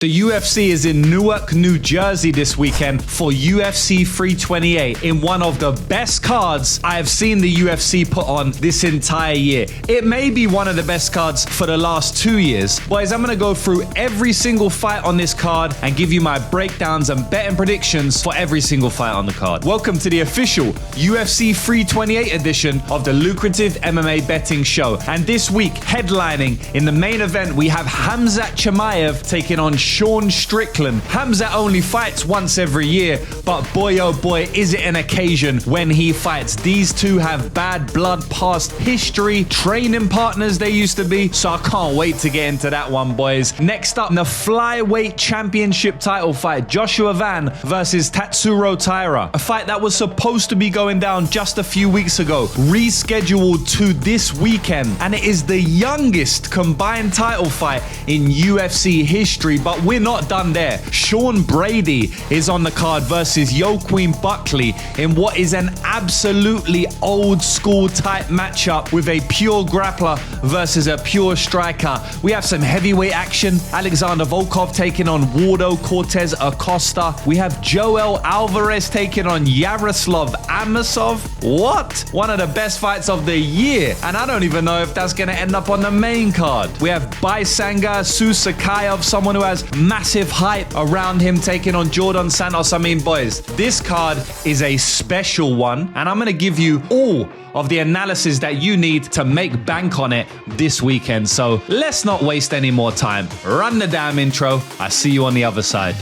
The UFC is in Newark, New Jersey this weekend for UFC 328 in one of the best cards I have seen the UFC put on this entire year. It may be one of the best cards for the last 2 years. Boys, I'm going to go through every single fight on this card and give you my breakdowns and betting predictions for every single fight on the card. Welcome to the official UFC 328 edition of the lucrative MMA betting show. And this week, headlining in the main event, we have Khamzat Chimaev taking on Sean Strickland. Khamzat only fights once every year, but boy oh boy is it an occasion when he fights. These two have bad blood past history, training partners they used to be, so I can't wait to get into that one, boys. Next up, the flyweight championship title fight, Joshua Van versus Tatsuro Taira. A fight that was supposed to be going down just a few weeks ago, rescheduled to this weekend, and it is the youngest combined title fight in UFC history, but we're not done there. Sean Brady is on the card versus Joaquin Buckley in what is an absolutely old school type matchup with a pure grappler versus a pure striker. We have some heavyweight action. Alexander Volkov taking on Waldo Cortes-Acosta. We have Joel Alvarez taking on Yaroslav Amosov. What? One of the best fights of the year. And I don't even know if that's going to end up on the main card. We have Baisangur, Susurkaev, someone who has massive hype around him taking on Djorden Santos. I mean, boys, this card is a special one, and I'm going to give you all of the analysis that you need to make bank on it this weekend. So let's not waste any more time. Run the damn intro. I see you on the other side.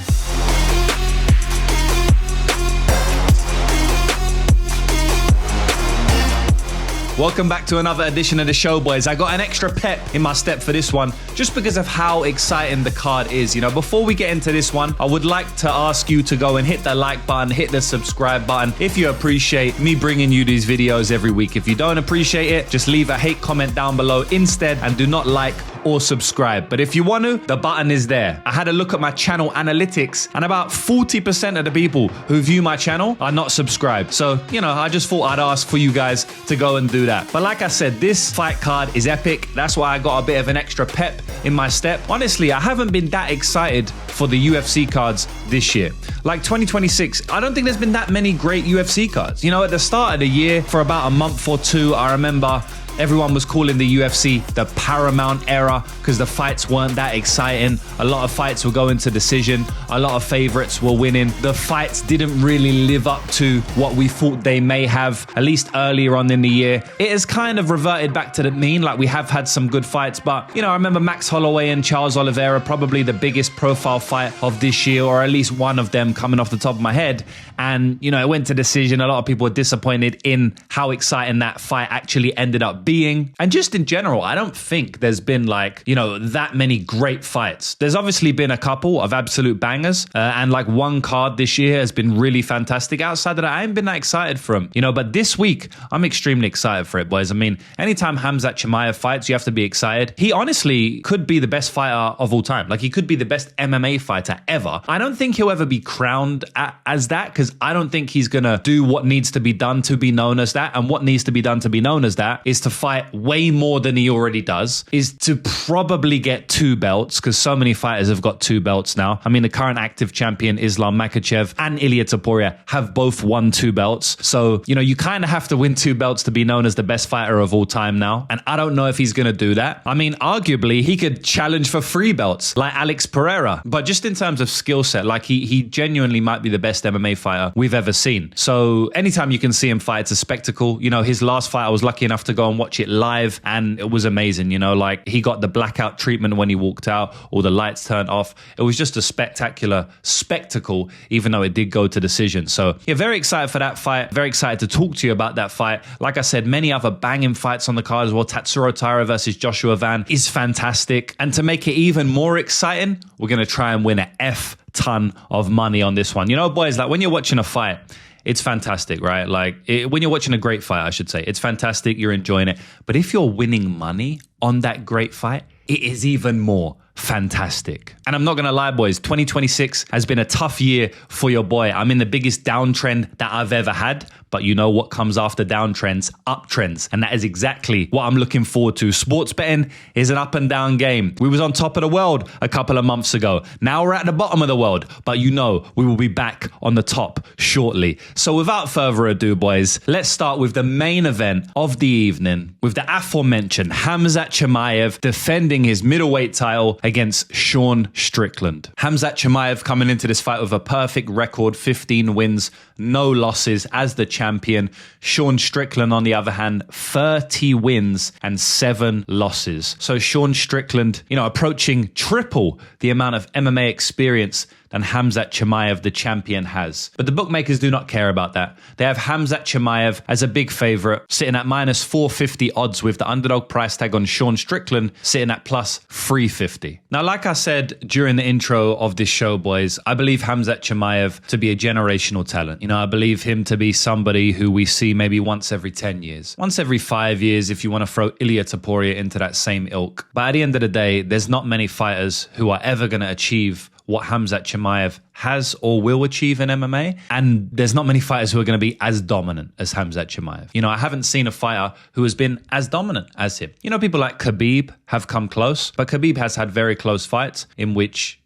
Welcome back to another edition of the show, boys. I got an extra pep in my step for this one just because of how exciting the card is. You know, before we get into this one, I would like to ask you to go and hit the like button, hit the subscribe button if you appreciate me bringing you these videos every week. If you don't appreciate it, just leave a hate comment down below instead and do not like or subscribe. But if you want to, the button is there. I had a look at my channel analytics and about 40% of the people who view my channel are not subscribed. So, you know, I just thought I'd ask for you guys to go and do that. But like I said, this fight card is epic. That's why I got a bit of an extra pep in my step. Honestly, I haven't been that excited for the UFC cards this year. Like 2026, I don't think there's been that many great UFC cards. You know, at the start of the year, for about a month or two, I remember everyone was calling the UFC the Paramount era because the fights weren't that exciting. A lot of fights were going to decision. A lot of favorites were winning. The fights didn't really live up to what we thought they may have, at least earlier on in the year. It has kind of reverted back to the mean. Like, we have had some good fights, but, you know, I remember Max Holloway and Charles Oliveira, probably the biggest profile fight of this year, or at least one of them coming off the top of my head. And, you know, it went to decision. A lot of people were disappointed in how exciting that fight actually ended up being. And just in general, I don't think there's been, like, you know, that many great fights. There's obviously been a couple of absolute bangers, and like one card this year has been really fantastic. Outside of that, I ain't been that excited for him, you know, but this week I'm extremely excited for it, boys. I mean, anytime Khamzat Chimaev fights, you have to be excited. He honestly could be the best fighter of all time. Like, he could be the best MMA fighter ever. I don't think he'll ever be crowned as that, because I don't think he's gonna do what needs to be done to be known as that. And what needs to be done to be known as that is to fight way more than he already does, is to probably get 2 belts, because so many fighters have got 2 belts now. I mean, the current active champion Islam Makhachev and Ilia Topuria have both won 2 belts. So, you know, you kind of have to win 2 belts to be known as the best fighter of all time now. And I don't know if he's going to do that. I mean, arguably, he could challenge for 3 belts like Alex Pereira. But just in terms of skill set, like, he genuinely might be the best MMA fighter we've ever seen. So anytime you can see him fight, it's a spectacle. You know, his last fight, I was lucky enough to go and watch it live, and it was amazing. You know, like, he got the blackout treatment when he walked out, all the lights turned off. It was just a spectacular spectacle, even though it did go to decision. So yeah, very excited for that fight. Very excited to talk to you about that fight. Like I said, many other banging fights on the card as well. Tatsuro Taira versus Joshua Van is fantastic. And to make it even more exciting, we're going to try and win a F ton of money on this one. You know, boys, like, when you're watching a fight, it's fantastic, right? Like, when you're watching a great fight, I should say, it's fantastic. You're enjoying it. But if you're winning money on that great fight, it is even more fantastic. And I'm not going to lie, boys, 2026 has been a tough year for your boy. I'm in the biggest downtrend that I've ever had. But you know what comes after downtrends? Uptrends. And that is exactly what I'm looking forward to. Sports betting is an up and down game. We was on top of the world a couple of months ago. Now we're at the bottom of the world. But you know we will be back on the top shortly. So without further ado, boys, let's start with the main event of the evening with the aforementioned Khamzat Chimaev defending his middleweight title against Sean Strickland. Khamzat Chimaev coming into this fight with a perfect record, 15 wins, no losses as the champion. Sean Strickland, on the other hand, 30 wins and 7 losses. So Sean Strickland, approaching triple the amount of MMA experience than Khamzat Chimaev, the champion, has. But the bookmakers do not care about that. They have Khamzat Chimaev as a big favorite, sitting at minus 450 odds with the underdog price tag on Sean Strickland sitting at plus 350. Now, like I said during the intro of this show, boys, I believe Khamzat Chimaev to be a generational talent. I believe him to be somebody who we see maybe once every 10 years, once every 5 years if you want to throw Ilia Topuria into that same ilk. But at the end of the day, there's not many fighters who are ever going to achieve what Khamzat Chimaev has or will achieve in MMA. And there's not many fighters who are going to be as dominant as Khamzat Chimaev. I haven't seen a fighter who has been as dominant as him. People like Khabib have come close, but Khabib has had very close fights in which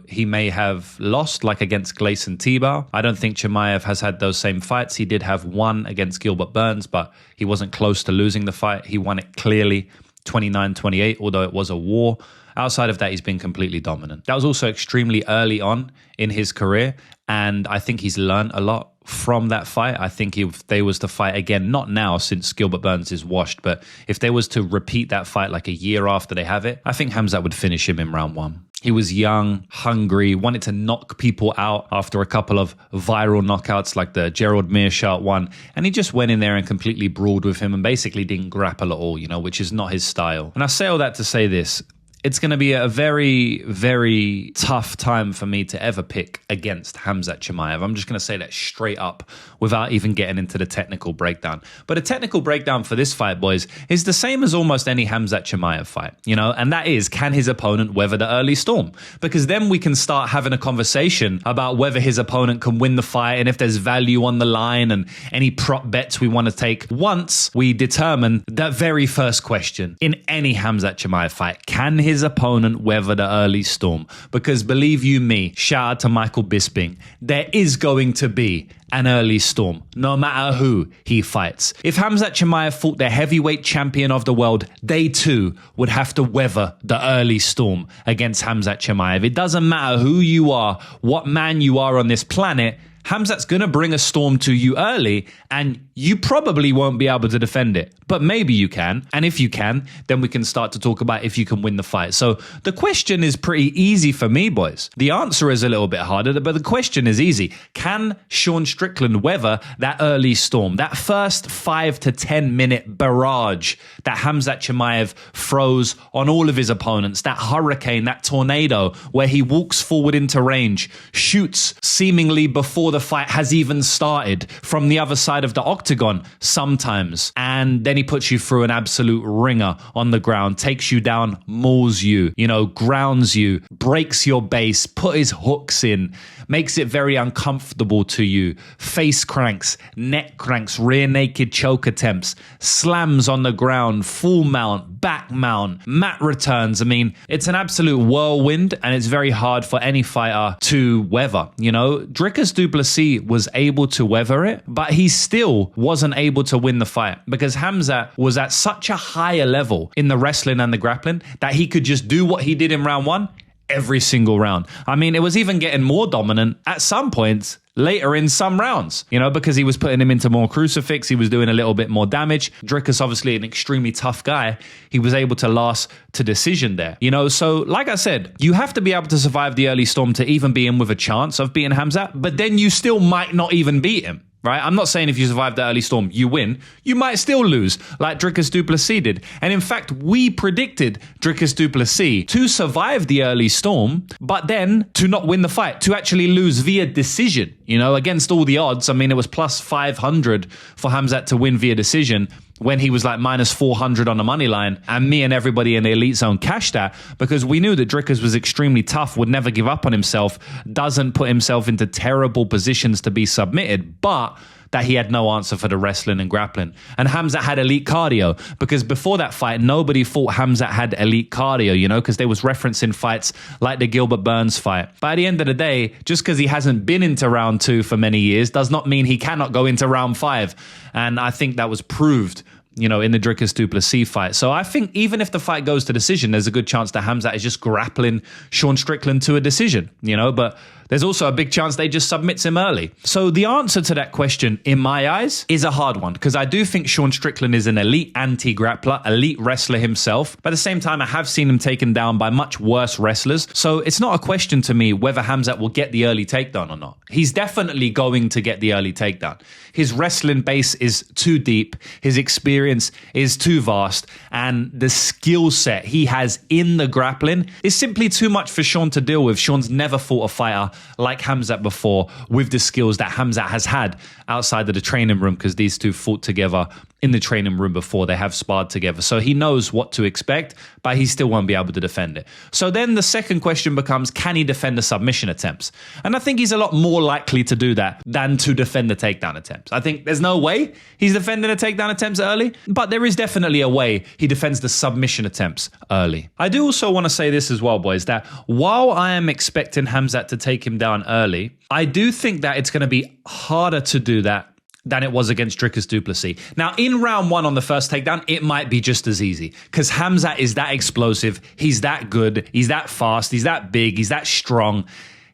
he may have lost, like against Gleison Tibau. I don't think Chimaev has had those same fights. He did have one against Gilbert Burns, but he wasn't close to losing the fight. He won it clearly, 29-28, although it was a war. Outside of that, he's been completely dominant. That was also extremely early on in his career, and I think he's learned a lot from that fight. I think if they was to fight again, not now since Gilbert Burns is washed, but if they was to repeat that fight like a year after they have it, I think Khamzat would finish him in round 1. He was young, hungry, wanted to knock people out after a couple of viral knockouts like the Gerald Meerschaert one. And he just went in there and completely brawled with him and basically didn't grapple at all, which is not his style. And I say all that to say this. It's going to be a very, very tough time for me to ever pick against Khamzat Chimaev. I'm just going to say that straight up without even getting into the technical breakdown. But a technical breakdown for this fight, boys, is the same as almost any Khamzat Chimaev fight, and that is, can his opponent weather the early storm? Because then we can start having a conversation about whether his opponent can win the fight and if there's value on the line and any prop bets we want to take once we determine that very first question in any Khamzat Chimaev fight. Can his opponent weather the early storm? Because believe you me, shout out to Michael Bisping, there is going to be an early storm, no matter who he fights. If Khamzat Chimaev fought the heavyweight champion of the world, they too would have to weather the early storm against Khamzat Chimaev. It doesn't matter who you are, what man you are on this planet, Khamzat's going to bring a storm to you early, and you probably won't be able to defend it. But maybe you can. And if you can, then we can start to talk about if you can win the fight. So the question is pretty easy for me, boys. The answer is a little bit harder, but the question is easy. Can Sean Strickland weather that early storm, that first 5 to 10 minute barrage that Khamzat Chimaev throws on all of his opponents, that hurricane, that tornado where he walks forward into range, shoots seemingly before the fight has even started from the other side of the octagon sometimes, and then he puts you through an absolute ringer on the ground, takes you down, mauls you, grounds you, breaks your base, put his hooks in, makes it very uncomfortable to you, face cranks, neck cranks, rear naked choke attempts, slams on the ground, full mount, back mount, mat returns. I mean, it's an absolute whirlwind, and it's very hard for any fighter to weather. Dricus du Plessis was able to weather it, but he still wasn't able to win the fight because Khamzat was at such a higher level in the wrestling and the grappling that he could just do what he did in round 1 every single round. I mean, it was even getting more dominant at some points later in some rounds, because he was putting him into more crucifix. He was doing a little bit more damage. Dricus, obviously an extremely tough guy. He was able to last to decision there, So like I said, you have to be able to survive the early storm to even be in with a chance of beating Khamzat, but then you still might not even beat him. Right? I'm not saying if you survive the early storm, you win. You might still lose, like Dricus du Plessis did. And in fact, we predicted Dricus du Plessis to survive the early storm, but then to not win the fight, to actually lose via decision, against all the odds. I mean, it was plus 500 for Khamzat to win via decision when he was like minus 400 on the money line, and me and everybody in the elite zone cashed that because we knew that Dricus was extremely tough, would never give up on himself, doesn't put himself into terrible positions to be submitted. But that he had no answer for the wrestling and grappling. And Khamzat had elite cardio, because before that fight, nobody thought Khamzat had elite cardio, you know, because they was referencing fights like the Gilbert Burns fight. But at the end of the day, just because he hasn't been into round 2 for many years does not mean he cannot go into round 5. And I think that was proved, you know, in the Dricus du Plessis fight. So I think even if the fight goes to decision, there's a good chance that Khamzat is just grappling Sean Strickland to a decision, you know, but there's also a big chance they just submits him early. So the answer to that question, in my eyes, is a hard one, because I do think Sean Strickland is an elite anti-grappler, elite wrestler himself. But at the same time, I have seen him taken down by much worse wrestlers. So it's not a question to me whether Khamzat will get the early takedown or not. He's definitely going to get the early takedown. His wrestling base is too deep. His experience is too vast. And the skill set he has in the grappling is simply too much for Sean to deal with. Sean's never fought a fighter like Khamzat before with the skills that Khamzat has had outside of the training room, because these two fought together in the training room before. They have sparred together. So he knows what to expect, but he still won't be able to defend it. So then the second question becomes, can he defend the submission attempts? And I think he's a lot more likely to do that than to defend the takedown attempts. I think there's no way he's defending the takedown attempts early, but there is definitely a way he defends the submission attempts early. I do also want to say this as well, boys, that while I am expecting Khamzat to take him down early, I do think that it's going to be harder to do that than it was against Dricus du Plessis. Now, in round 1 on the first takedown, it might be just as easy, because Khamzat is that explosive, he's that good, he's that fast, he's that big, he's that strong.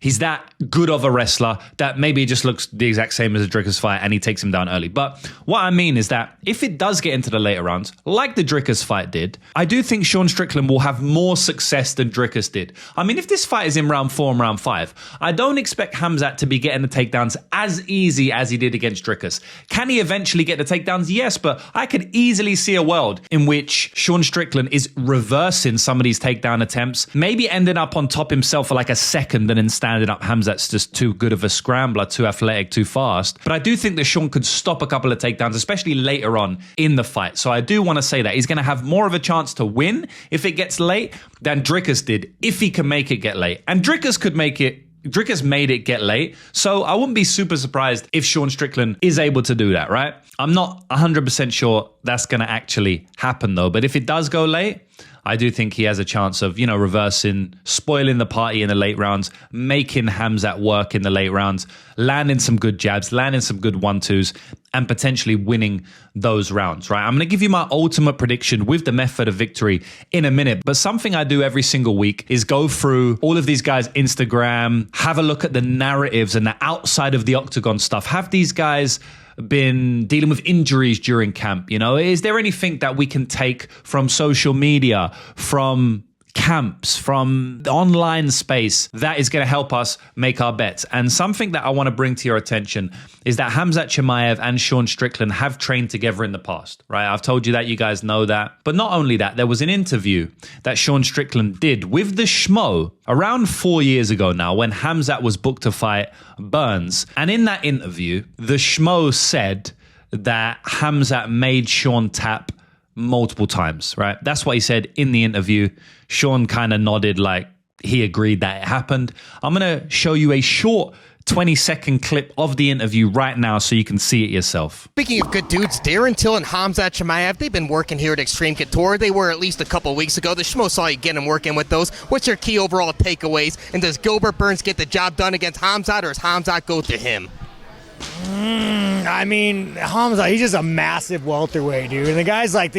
He's that good of a wrestler that maybe it just looks the exact same as a Dricus fight and he takes him down early. But what I mean is that if it does get into the later rounds, like the Dricus fight did, I do think Sean Strickland will have more success than Dricus did. I mean, if this fight is in round 4 and round 5, I don't expect Khamzat to be getting the takedowns as easy as he did against Dricus. Can he eventually get the takedowns? Yes, but I could easily see a world in which Sean Strickland is reversing some of these takedown attempts, maybe ending up on top himself for like a second and then standing up. Khamzat's just too good of a scrambler, too athletic, too fast. But I do think that Sean could stop a couple of takedowns, especially later on in the fight. So I do want to say that he's going to have more of a chance to win if it gets late than Dricus did if he can make it get late. And Dricus made it get late. So I wouldn't be super surprised if Sean Strickland is able to do that, right? I'm not 100% sure that's going to actually happen though. But if it does go late, I do think he has a chance of, you know, reversing, spoiling the party in the late rounds, making Khamzat work in the late rounds, landing some good jabs, landing some good 1-2s, and potentially winning those rounds, right? I'm going to give you my ultimate prediction with the method of victory in a minute. But something I do every single week is go through all of these guys' Instagram, have a look at the narratives and the outside of the octagon stuff. Have these guys been dealing with injuries during camp? You know, is there anything that we can take from social media, from camps, from the online space that is going to help us make our bets? And something that I want to bring to your attention is that Khamzat Chimaev and Sean Strickland have trained together in the past, right? I've told you that, you guys know that. But not only that, there was an interview that Sean Strickland did with the Schmo around 4 years ago now, when Khamzat was booked to fight Burns. And in that interview, the Schmo said that Khamzat made Sean tap multiple times, right? That's what he said in the interview. Sean kind of nodded like he agreed that it happened. I'm going to show you a short 20-second clip of the interview right now so you can see it yourself. Speaking of good dudes, Darren Till and Khamzat Chimaev, they've been working here at Extreme Couture. They were at least a couple weeks ago. The Schmo saw you get them working with those. What's your key overall takeaways? And does Gilbert Burns get the job done against Khamzat, or does Khamzat go to him? I mean, Khamzat, he's just a massive welterweight, dude. And the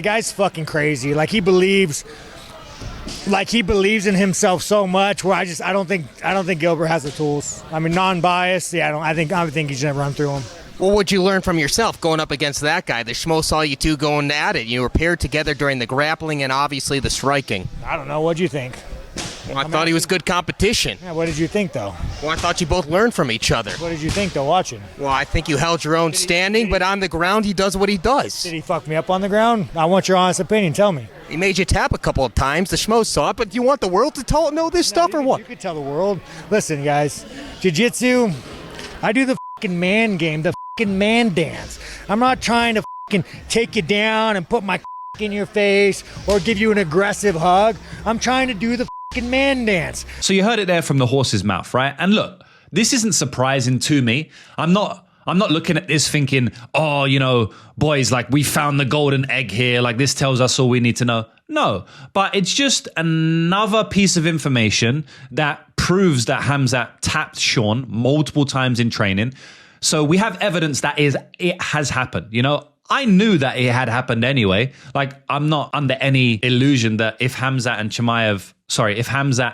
guy's fucking crazy. Like he believes in himself so much where I don't think Gilbert has the tools. I mean, non-biased, yeah, I think he's gonna run through him. Well, what'd you learn from yourself going up against that guy? The Schmo saw you two going at it. You were paired together during the grappling and obviously the striking. I don't know. What'd you think? Well, I thought he was good competition. Yeah, what did you think, though? Well, I thought you both learned from each other. What did you think, though, watching? Well, I think you held your own standing, but on the ground, he does what he does. Did he fuck me up on the ground? I want your honest opinion. Tell me. He made you tap a couple of times. The Schmo saw it, but do you want the world to know this stuff or what? You could tell the world. Listen, guys, jiu-jitsu, I do the fucking man game, the fucking man dance. I'm not trying to fucking take you down and put my in your face or give you an aggressive hug. I'm trying to do the fucking man dance. So you heard it there from the horse's mouth, right? And look, this isn't surprising to me. I'm not I'm not looking at this thinking, oh, you know, boys, like we found the golden egg here. Like this tells us all we need to know. No, but it's just another piece of information that proves that Khamzat tapped Sean multiple times in training. So we have evidence that it has happened. You know, I knew that it had happened anyway. Like, I'm not under any illusion that if Khamzat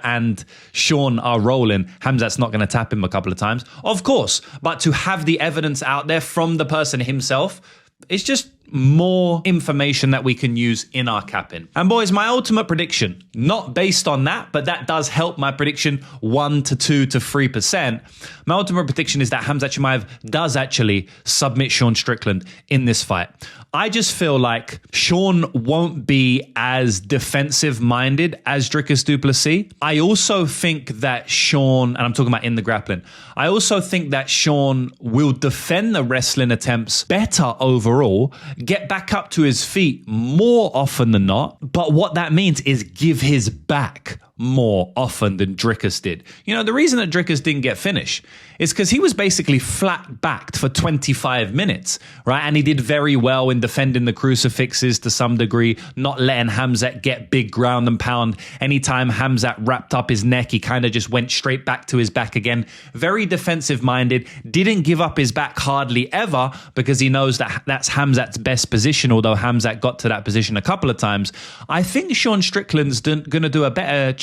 and Sean are rolling, Khamzat's not going to tap him a couple of times. Of course. But to have the evidence out there from the person himself, it's just more information that we can use in our capping. And boys, my ultimate prediction, not based on that, but that does help my prediction 1 to 2 to 3%. My ultimate prediction is that Khamzat Chimaev does actually submit Sean Strickland in this fight. I just feel like Sean won't be as defensive-minded as Dricus du Plessis. I also think that Sean, and I'm talking about in the grappling, I also think that Sean will defend the wrestling attempts better overall, get back up to his feet more often than not. But what that means is give his back more often than Dricus did. You know, the reason that Dricus didn't get finished is because he was basically flat backed for 25 minutes, right? And he did very well in defending the crucifixes to some degree, not letting Khamzat get big ground and pound. Anytime Khamzat wrapped up his neck, he kind of just went straight back to his back again. Very defensive minded, didn't give up his back hardly ever because he knows that that's Khamzat's best position, although Khamzat got to that position a couple of times. I think Sean Strickland's going to do a better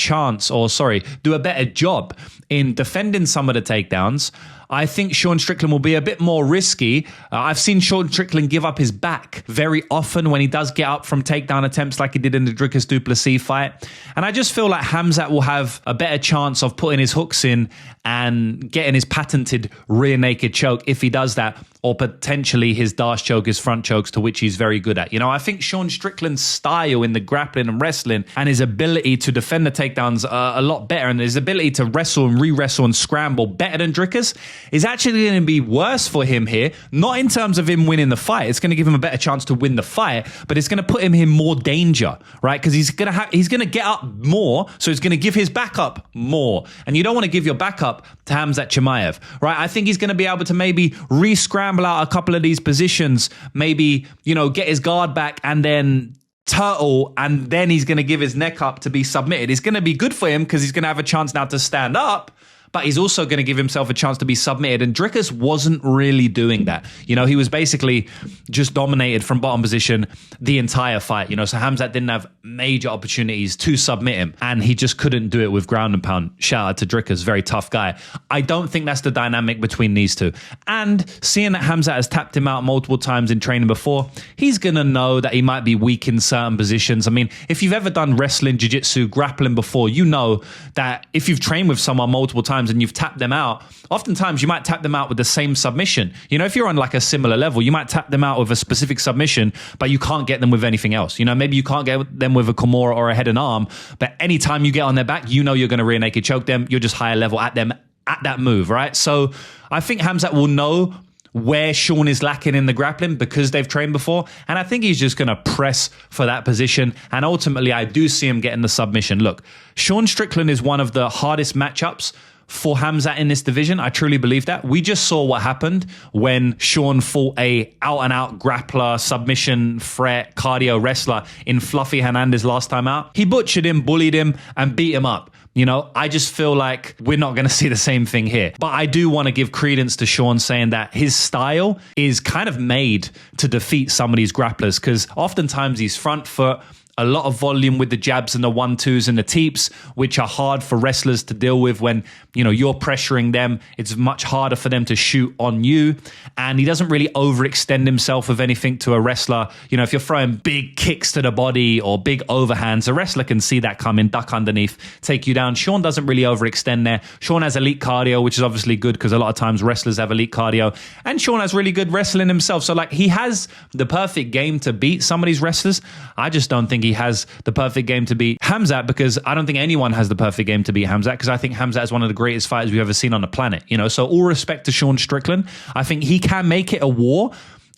job in defending some of the takedowns. I think Sean Strickland will be a bit more risky. I've seen Sean Strickland give up his back very often when he does get up from takedown attempts like he did in the Dricus du Plessis fight. And I just feel like Khamzat will have a better chance of putting his hooks in and getting his patented rear naked choke if he does that, or potentially his dash choke, his front chokes, to which he's very good at. You know, I think Sean Strickland's style in the grappling and wrestling and his ability to defend the takedowns a lot better, and his ability to wrestle and re-wrestle and scramble better than Dricus is actually going to be worse for him here. Not in terms of him winning the fight. It's going to give him a better chance to win the fight, but it's going to put him in more danger, right? Because he's going to get up more, so he's going to give his back up more. And you don't want to give your back up to Khamzat Chimaev, right? I think he's going to be able to maybe re-scramble out a couple of these positions, maybe, you know, get his guard back and then turtle, and then he's going to give his neck up to be submitted. It's going to be good for him because he's going to have a chance now to stand up, but he's also going to give himself a chance to be submitted. And Dricus wasn't really doing that. You know, he was basically just dominated from bottom position the entire fight. You know, so Khamzat didn't have major opportunities to submit him, and he just couldn't do it with ground and pound. Shout out to Dricus, very tough guy. I don't think that's the dynamic between these two. And seeing that Khamzat has tapped him out multiple times in training before, he's going to know that he might be weak in certain positions. I mean, if you've ever done wrestling, jiu-jitsu, grappling before, you know that if you've trained with someone multiple times and you've tapped them out, oftentimes you might tap them out with the same submission. You know, if you're on like a similar level, you might tap them out with a specific submission, but you can't get them with anything else. You know, maybe you can't get them with a Kimura or a head and arm, but anytime you get on their back, you know you're going to rear naked choke them. You're just higher level at them at that move, right? So I think Khamzat will know where Sean is lacking in the grappling because they've trained before. And I think he's just going to press for that position. And ultimately, I do see him getting the submission. Look, Sean Strickland is one of the hardest matchups for Khamzat in this division. I truly believe that. We just saw what happened when Sean fought a out-and-out grappler, submission, threat, cardio wrestler in Fluffy Hernandez last time out. He butchered him, bullied him, and beat him up. You know, I just feel like we're not going to see the same thing here. But I do want to give credence to Sean saying that his style is kind of made to defeat some of these grapplers, because oftentimes he's front foot, a lot of volume with the jabs and the 1-2s and the teeps, which are hard for wrestlers to deal with when, you know, you're pressuring them. It's much harder for them to shoot on you. And he doesn't really overextend himself with anything to a wrestler. You know, if you're throwing big kicks to the body or big overhands, a wrestler can see that coming, duck underneath, take you down. Sean doesn't really overextend there. Sean has elite cardio, which is obviously good because a lot of times wrestlers have elite cardio. And Sean has really good wrestling himself. So, like, he has the perfect game to beat some of these wrestlers. I just don't think he has the perfect game to beat Khamzat, because I don't think anyone has the perfect game to beat Khamzat, because I think Khamzat is one of the greatest fighters we've ever seen on the planet. You know, so all respect to Sean Strickland. I think he can make it a war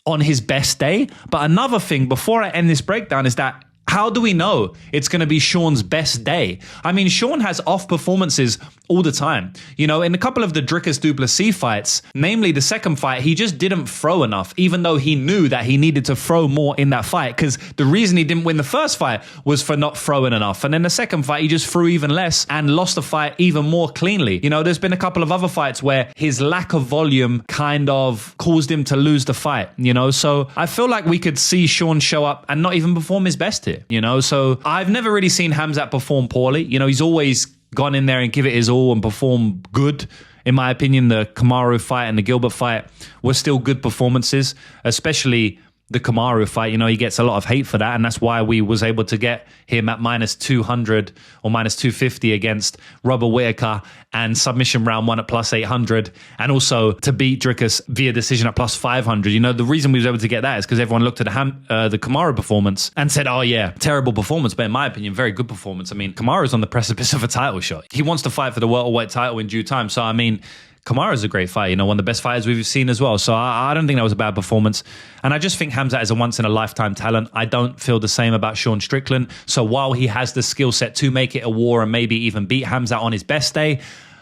on his best day. But another thing before I end this breakdown is that how do we know it's going to be Sean's best day? I mean, Sean has off performances all the time. You know, in a couple of the Dricus du Plessis fights, namely the second fight, he just didn't throw enough, even though he knew that he needed to throw more in that fight, because the reason he didn't win the first fight was for not throwing enough. And then the second fight, he just threw even less and lost the fight even more cleanly. You know, there's been a couple of other fights where his lack of volume kind of caused him to lose the fight, you know? So I feel like we could see Sean show up and not even perform his best here, you know? So I've never really seen Khamzat perform poorly. You know, he's always gone in there and give it his all and perform good. In my opinion, the Kamaru fight and the Gilbert fight were still good performances, especially the Kamaru fight. You know, he gets a lot of hate for that, and that's why we was able to get him at minus 200 or minus 250 against Robert Whittaker, and submission round 1 at plus 800, and also to beat Dricus via decision at plus 500. You know, the reason we was able to get that is because everyone looked at the Kamaru performance and said, oh yeah, terrible performance, but in my opinion, very good performance. I mean, Kamaru's on the precipice of a title shot. He wants to fight for the welterweight title in due time, so I mean, Kamaru's a great fighter, you know, one of the best fighters we've seen as well. So I don't think that was a bad performance. And I just think Khamzat is a once-in-a-lifetime talent. I don't feel the same about Sean Strickland. So while he has the skill set to make it a war and maybe even beat Khamzat on his best day,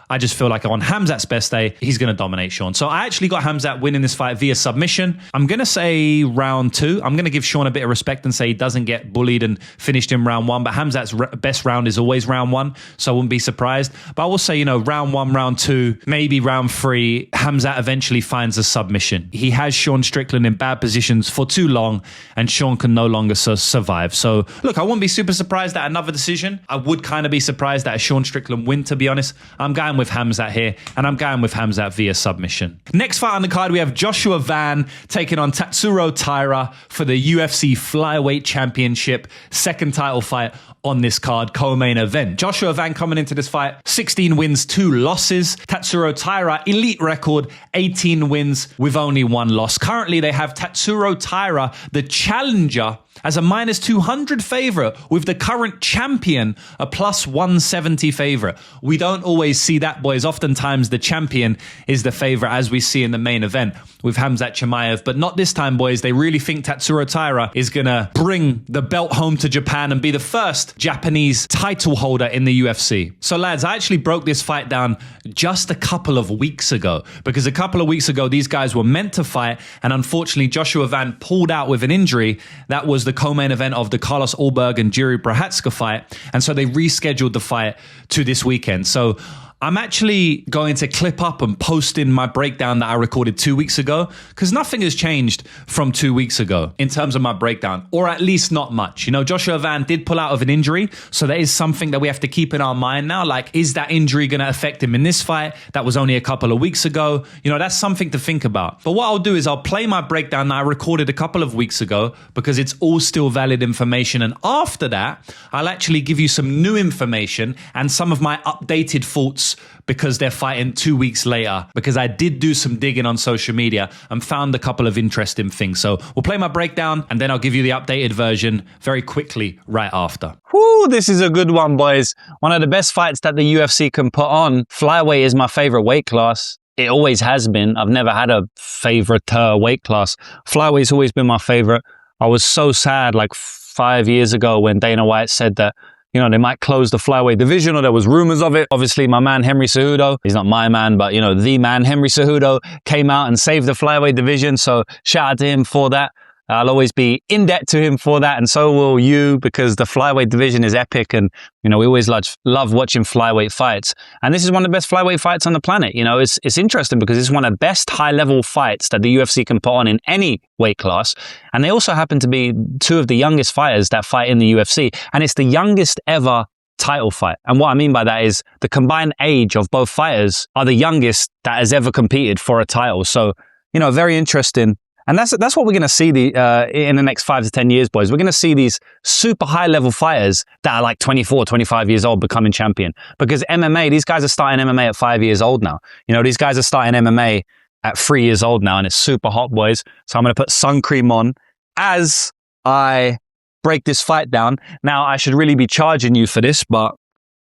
I just feel like on Khamzat's best day, he's going to dominate Sean. So I actually got Khamzat winning this fight via submission. I'm going to say round 2. I'm going to give Sean a bit of respect and say he doesn't get bullied and finished in round 1. But Khamzat's best round is always round 1, so I wouldn't be surprised. But I will say, you know, round 1, round 2, maybe round 3, Khamzat eventually finds a submission. He has Sean Strickland in bad positions for too long, and Sean can no longer survive. So, look, I wouldn't be super surprised at another decision. I would kind of be surprised at a Sean Strickland win, to be honest. I'm going with Khamzat here, and I'm going with Khamzat via submission. Next fight on the card, we have Joshua Van taking on Tatsuro Taira for the UFC Flyweight Championship, second title fight on this card, co-main event. Joshua Van coming into this fight, 16 wins, 2 losses. Tatsuro Taira, elite record, 18 wins with only 1 loss. Currently, they have Tatsuro Taira, the challenger, as a minus 200 favorite, with the current champion a plus 170 favorite. We don't always see that, boys. Oftentimes the champion is the favorite, as we see in the main event with Khamzat Chimaev, but not this time, boys. They really think Tatsuro Taira is going to bring the belt home to Japan and be the first Japanese title holder in the UFC. So lads, I actually broke this fight down just a couple of weeks ago, because a couple of weeks ago these guys were meant to fight, and unfortunately Joshua Van pulled out with an injury. That was the co-main event of the Carlos Ulberg and Jiri Prochazka fight, and so they rescheduled the fight to this weekend. So I'm actually going to clip up and post in my breakdown that I recorded 2 weeks ago, because nothing has changed from 2 weeks ago in terms of my breakdown, or at least not much. You know, Joshua Van did pull out of an injury, so that is something that we have to keep in our mind now. Like, is that injury going to affect him in this fight? That was only a couple of weeks ago. You know, that's something to think about. But what I'll do is I'll play my breakdown that I recorded a couple of weeks ago, because it's all still valid information. And after that, I'll actually give you some new information and some of my updated thoughts, because they're fighting 2 weeks later, because I did do some digging on social media and found a couple of interesting things. So we'll play my breakdown and then I'll give you the updated version very quickly right after. Whew, this is a good one, boys. One of the best fights that the UFC can put on. Flyweight is my favorite weight class. It always has been. I've never had a favorite weight class. Flyweight's always been my favorite. I was so sad like 5 years ago when Dana White said that, you know, they might close the flyweight division, or there was rumors of it. Obviously, my man, Henry Cejudo, he's not my man, but, you know, the man, Henry Cejudo, came out and saved the flyweight division. So shout out to him for that. I'll always be in debt to him for that, and so will you, because the flyweight division is epic, and, you know, we always love watching flyweight fights. And this is one of the best flyweight fights on the planet. You know, it's interesting because it's one of the best high-level fights that the UFC can put on in any weight class. And they also happen to be 2 of the youngest fighters that fight in the UFC, and it's the youngest ever title fight. And what I mean by that is the combined age of both fighters are the youngest that has ever competed for a title. So, you know, very interesting. And that's what we're going to see in the next 5 to 10 years, boys. We're going to see these super high-level fighters that are like 24, 25 years old becoming champion. Because MMA, these guys are starting MMA at 5 years old now. You know, these guys are starting MMA at 3 years old now, and it's super hot, boys. So I'm going to put sun cream on as I break this fight down. Now, I should really be charging you for this, but,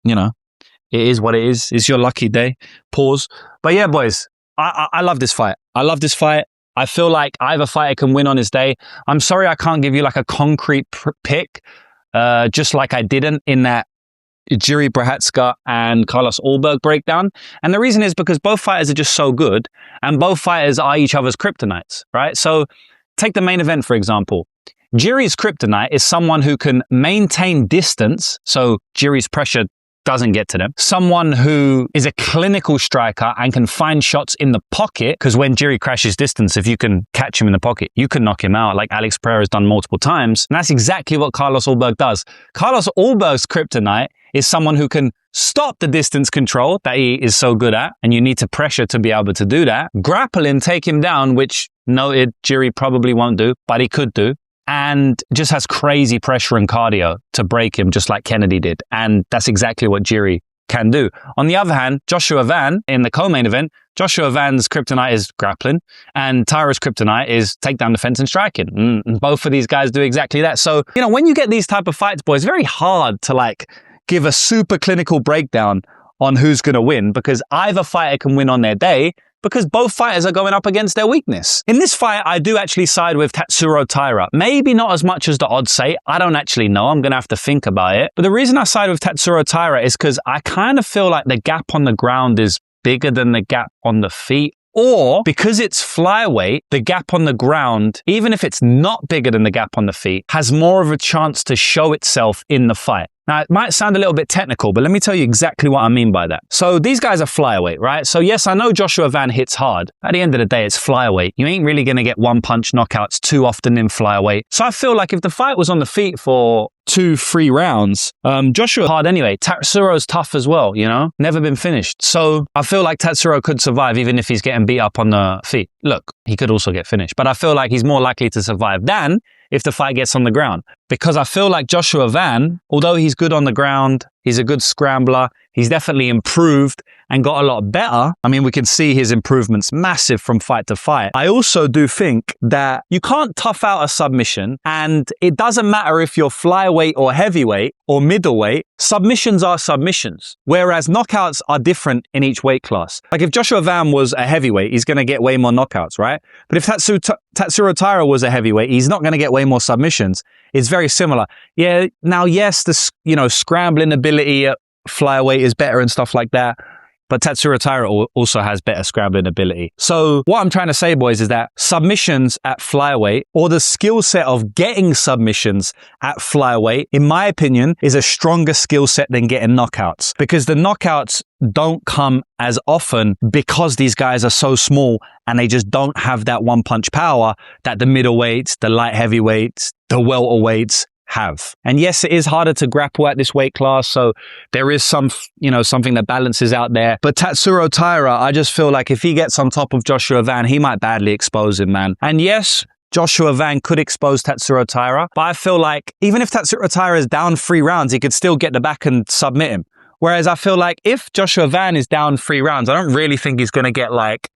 you know, it is what it is. It's your lucky day. Pause. But yeah, boys, I love this fight. I love this fight. I feel like either fighter can win on his day. I'm sorry I can't give you like a concrete pick, just like I didn't in that Jiri Prochazka and Carlos Ulberg breakdown. And the reason is because both fighters are just so good and both fighters are each other's kryptonites, right? So take the main event, for example. Jiri's kryptonite is someone who can maintain distance, so Jiri's pressure doesn't get to them. Someone who is a clinical striker and can find shots in the pocket, because when Jiri crashes distance, if you can catch him in the pocket, you can knock him out, like Alex Pereira has done multiple times. And that's exactly what Carlos Ulberg does. Carlos Ulberg's kryptonite is someone who can stop the distance control that he is so good at, and you need to pressure to be able to do that. Grapple him, take him down, which noted Jiri probably won't do, but he could do. And just has crazy pressure and cardio to break him, just like Kennedy did. And that's exactly what Jiri can do. On the other hand, Joshua Van, in the co-main event, Joshua Van's kryptonite is grappling, and Taira's kryptonite is takedown defense and striking. And both of these guys do exactly that. So, you know, when you get these type of fights, boys, it's very hard to like give a super clinical breakdown on who's going to win, because either fighter can win on their day, because both fighters are going up against their weakness. In this fight, I do actually side with Tatsuro Taira. Maybe not as much as the odds say. I don't actually know. I'm going to have to think about it. But the reason I side with Tatsuro Taira is because I kind of feel like the gap on the ground is bigger than the gap on the feet. Or because it's flyweight, the gap on the ground, even if it's not bigger than the gap on the feet, has more of a chance to show itself in the fight. Now, it might sound a little bit technical, but let me tell you exactly what I mean by that. So these guys are flyweight, right? So yes, I know Joshua Van hits hard. At the end of the day, it's flyweight. You ain't really going to get one punch knockouts too often in flyweight. So I feel like if the fight was on the feet for 2-3 rounds, Joshua hard anyway. Tatsuro's tough as well, you know? Never been finished. So I feel like Tatsuro could survive even if he's getting beat up on the feet. Look, he could also get finished, but I feel like he's more likely to survive than if the fight gets on the ground. Because I feel like Joshua Van, although he's good on the ground, he's a good scrambler, he's definitely improved and got a lot better. I mean, we can see his improvements massive from fight to fight. I also do think that you can't tough out a submission, and it doesn't matter if you're flyweight or heavyweight or middleweight, submissions are submissions, whereas knockouts are different in each weight class. Like if Joshua Van was a heavyweight, he's going to get way more knockouts, right? But if Tatsuro Taira was a heavyweight, he's not going to get way more submissions. It's very similar. Yeah, now, yes, the scrambling ability at flyweight is better and stuff like that, but Tatsuro Taira also has better scrambling ability. So what I'm trying to say, boys, is that submissions at flyweight, or the skill set of getting submissions at flyweight, in my opinion, is a stronger skill set than getting knockouts, because the knockouts don't come as often because these guys are so small and they just don't have that one punch power that the middleweights, the light heavyweights, the welterweights have. And yes, it is harder to grapple at this weight class, so there is some, something that balances out there. But Tatsuro Taira, I just feel like if he gets on top of Joshua Van, he might badly expose him, man. And yes, Joshua Van could expose Tatsuro Taira, but I feel like even if Tatsuro Taira is down 3 rounds, he could still get the back and submit him. Whereas I feel like if Joshua Van is down 3 rounds, I don't really think he's going to get like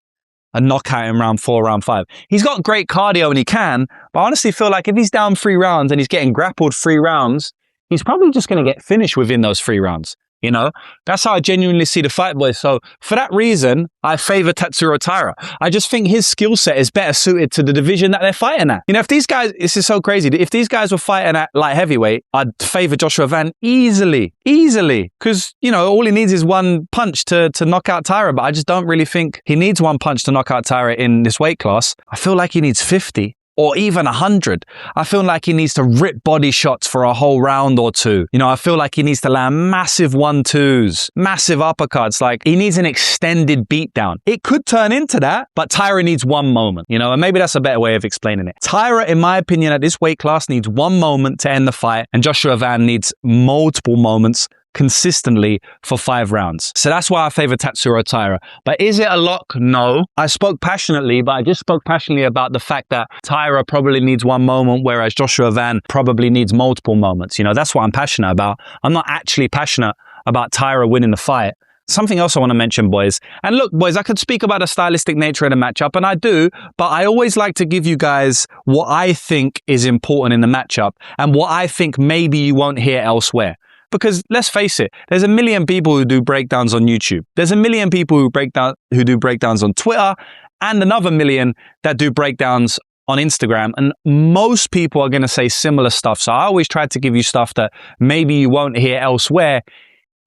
a knockout in round 4, round 5. He's got great cardio and he can, but I honestly feel like if he's down 3 rounds and he's getting grappled 3 rounds, he's probably just going to get finished within those 3 rounds. You know, that's how I genuinely see the fight, boys. So for that reason, I favor Tatsuro Taira. I just think his skill set is better suited to the division that they're fighting at. You know, if these guys, this is so crazy. If these guys were fighting at light heavyweight, I'd favor Joshua Van easily. Because, all he needs is one punch to knock out Taira. But I just don't really think he needs one punch to knock out Taira in this weight class. I feel like he needs 50. Or even 100. I feel like he needs to rip body shots for a whole round or 2. I feel like he needs to land massive 1-2s, massive uppercuts. Like, he needs an extended beatdown. It could turn into that, but Taira needs one moment, and maybe that's a better way of explaining it. Taira, in my opinion, at this weight class needs one moment to end the fight, and Joshua Van needs multiple moments consistently for 5 rounds. So that's why I favor Tatsuro Taira. But is it a lock? No. I spoke passionately, but I just spoke passionately about the fact that Taira probably needs one moment, whereas Joshua Van probably needs multiple moments. That's what I'm passionate about. I'm not actually passionate about Taira winning the fight. Something else I want to mention, boys. And look, boys, I could speak about the stylistic nature of the matchup, and I do, but I always like to give you guys what I think is important in the matchup and what I think maybe you won't hear elsewhere. Because let's face it, there's a million people who do breakdowns on YouTube. There's a million people who do breakdowns on Twitter, and another million that do breakdowns on Instagram, and most people are going to say similar stuff. So I always try to give you stuff that maybe you won't hear elsewhere,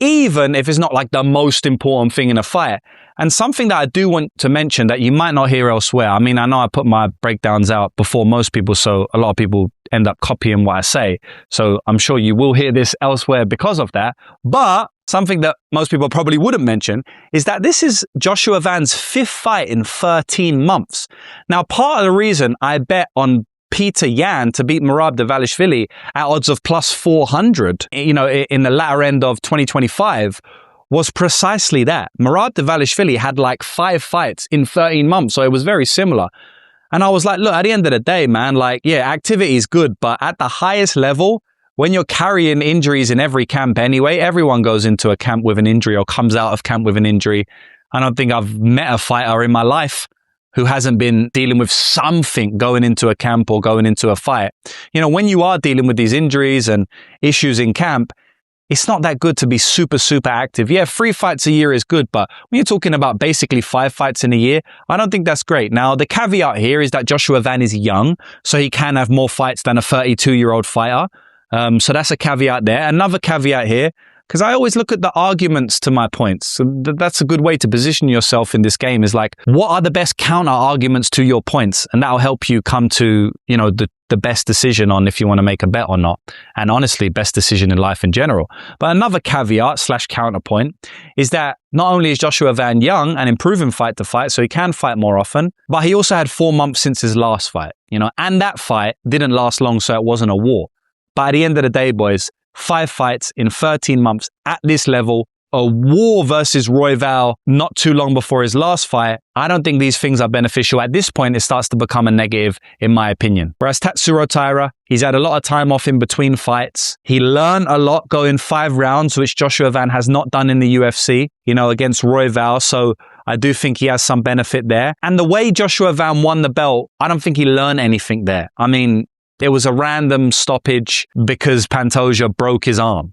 even if it's not like the most important thing in a fight. And something that I do want to mention that you might not hear elsewhere. I mean, I know I put my breakdowns out before most people, so a lot of people end up copying what I say. So I'm sure you will hear this elsewhere because of that. But something that most people probably wouldn't mention is that this is Joshua Van's 5th fight in 13 months. Now, part of the reason I bet on Peter Yan to beat Merab Dvalishvili at odds of plus 400, in the latter end of 2025, was precisely that. Merab Dvalishvili had like 5 fights in 13 months, so it was very similar. And I was like, look, at the end of the day, man, like, yeah, activity is good, but at the highest level, when you're carrying injuries in every camp anyway, everyone goes into a camp with an injury or comes out of camp with an injury. I don't think I've met a fighter in my life who hasn't been dealing with something going into a camp or going into a fight. When you are dealing with these injuries and issues in camp, it's not that good to be super, super active. Yeah, 3 fights a year is good, but when you're talking about basically 5 fights in a year, I don't think that's great. Now, the caveat here is that Joshua Van is young, so he can have more fights than a 32-year-old fighter. So that's a caveat there. Another caveat here, because I always look at the arguments to my points. So that's a good way to position yourself in this game, is like, what are the best counter arguments to your points? And that'll help you come to, the best decision on if you want to make a bet or not. And honestly, best decision in life in general. But another caveat / counterpoint is that not only is Joshua Van young and improving fight to fight, so he can fight more often, but he also had 4 months since his last fight, and that fight didn't last long, so it wasn't a war. But at the end of the day, boys, 5 fights in 13 months at this level, a war versus Royval not too long before his last fight. I don't think these things are beneficial. At this point, it starts to become a negative, in my opinion. Whereas Tatsuro Taira, he's had a lot of time off in between fights. He learned a lot going 5 rounds, which Joshua Van has not done in the UFC, against Royval. So I do think he has some benefit there. And the way Joshua Van won the belt, I don't think he learned anything there. I mean, it was a random stoppage because Pantoja broke his arm,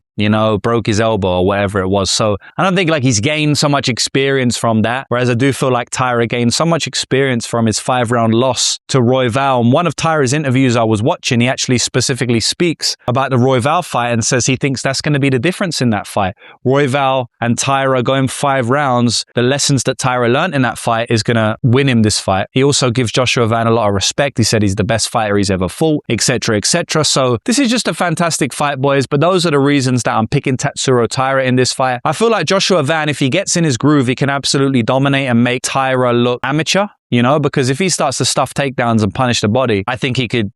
broke his elbow or whatever it was. So I don't think he's gained so much experience from that. Whereas I do feel like Taira gained so much experience from his 5-round loss to Royval. And one of Taira's interviews I was watching, he actually specifically speaks about the Royval fight and says he thinks that's going to be the difference in that fight. Royval and Taira going 5 rounds, the lessons that Taira learned in that fight is going to win him this fight. He also gives Joshua Van a lot of respect. He said he's the best fighter he's ever fought, etc., etc. So this is just a fantastic fight, boys. But those are the reasons that I'm picking Tatsuro Taira in this fight. I feel like Joshua Van, if he gets in his groove, he can absolutely dominate and make Taira look amateur, because if he starts to stuff takedowns and punish the body, I think he could,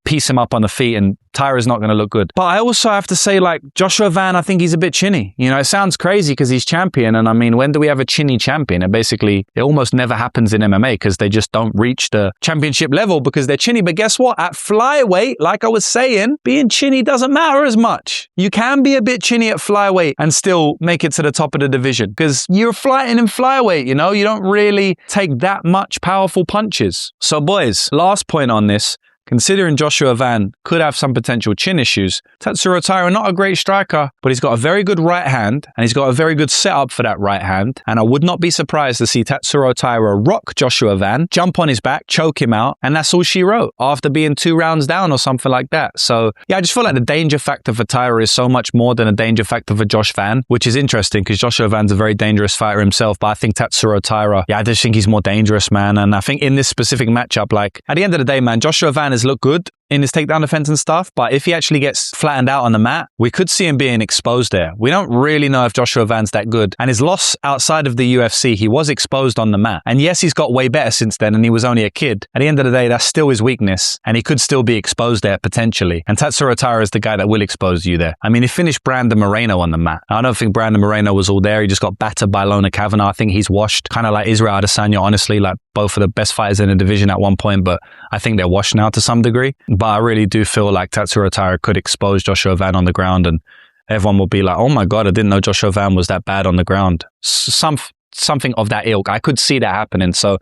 piece him up on the feet and Taira's not going to look good. But I also have to say, Joshua Van, I think he's a bit chinny. It sounds crazy because he's champion. And I mean, when do we have a chinny champion? It almost never happens in MMA because they just don't reach the championship level because they're chinny. But guess what? At flyweight, like I was saying, being chinny doesn't matter as much. You can be a bit chinny at flyweight and still make it to the top of the division because you're fighting in flyweight, you don't really take that much powerful punches. So boys, last point on this. Considering Joshua Van could have some potential chin issues, Tatsuro Taira, not a great striker, but he's got a very good right hand and he's got a very good setup for that right hand. And I would not be surprised to see Tatsuro Taira rock Joshua Van, jump on his back, choke him out, and that's all she wrote after being 2 rounds down or something like that. So yeah, I just feel like the danger factor for Taira is so much more than a danger factor for Josh Van, which is interesting because Joshua Van's a very dangerous fighter himself, but I think Tatsuro Taira, I just think he's more dangerous, man. And I think in this specific matchup, at the end of the day, man, Joshua Van has looked good in his takedown defense and stuff, but if he actually gets flattened out on the mat, we could see him being exposed there. We don't really know if Joshua Van's that good. And his loss outside of the UFC, he was exposed on the mat. And yes, he's got way better since then, and he was only a kid. At the end of the day, that's still his weakness, and he could still be exposed there potentially. And Tatsuro Taira is the guy that will expose you there. I mean, he finished Brandon Moreno on the mat. I don't think Brandon Moreno was all there. He just got battered by Lona Kavanagh. I think he's washed, kind of like Israel Adesanya, honestly, both of the best fighters in the division at one point, but I think they're washed now to some degree. But I really do feel like Tatsuro Taira could expose Joshua Van on the ground and everyone will be like, oh my God, I didn't know Joshua Van was that bad on the ground. Something of that ilk. I could see that happening. So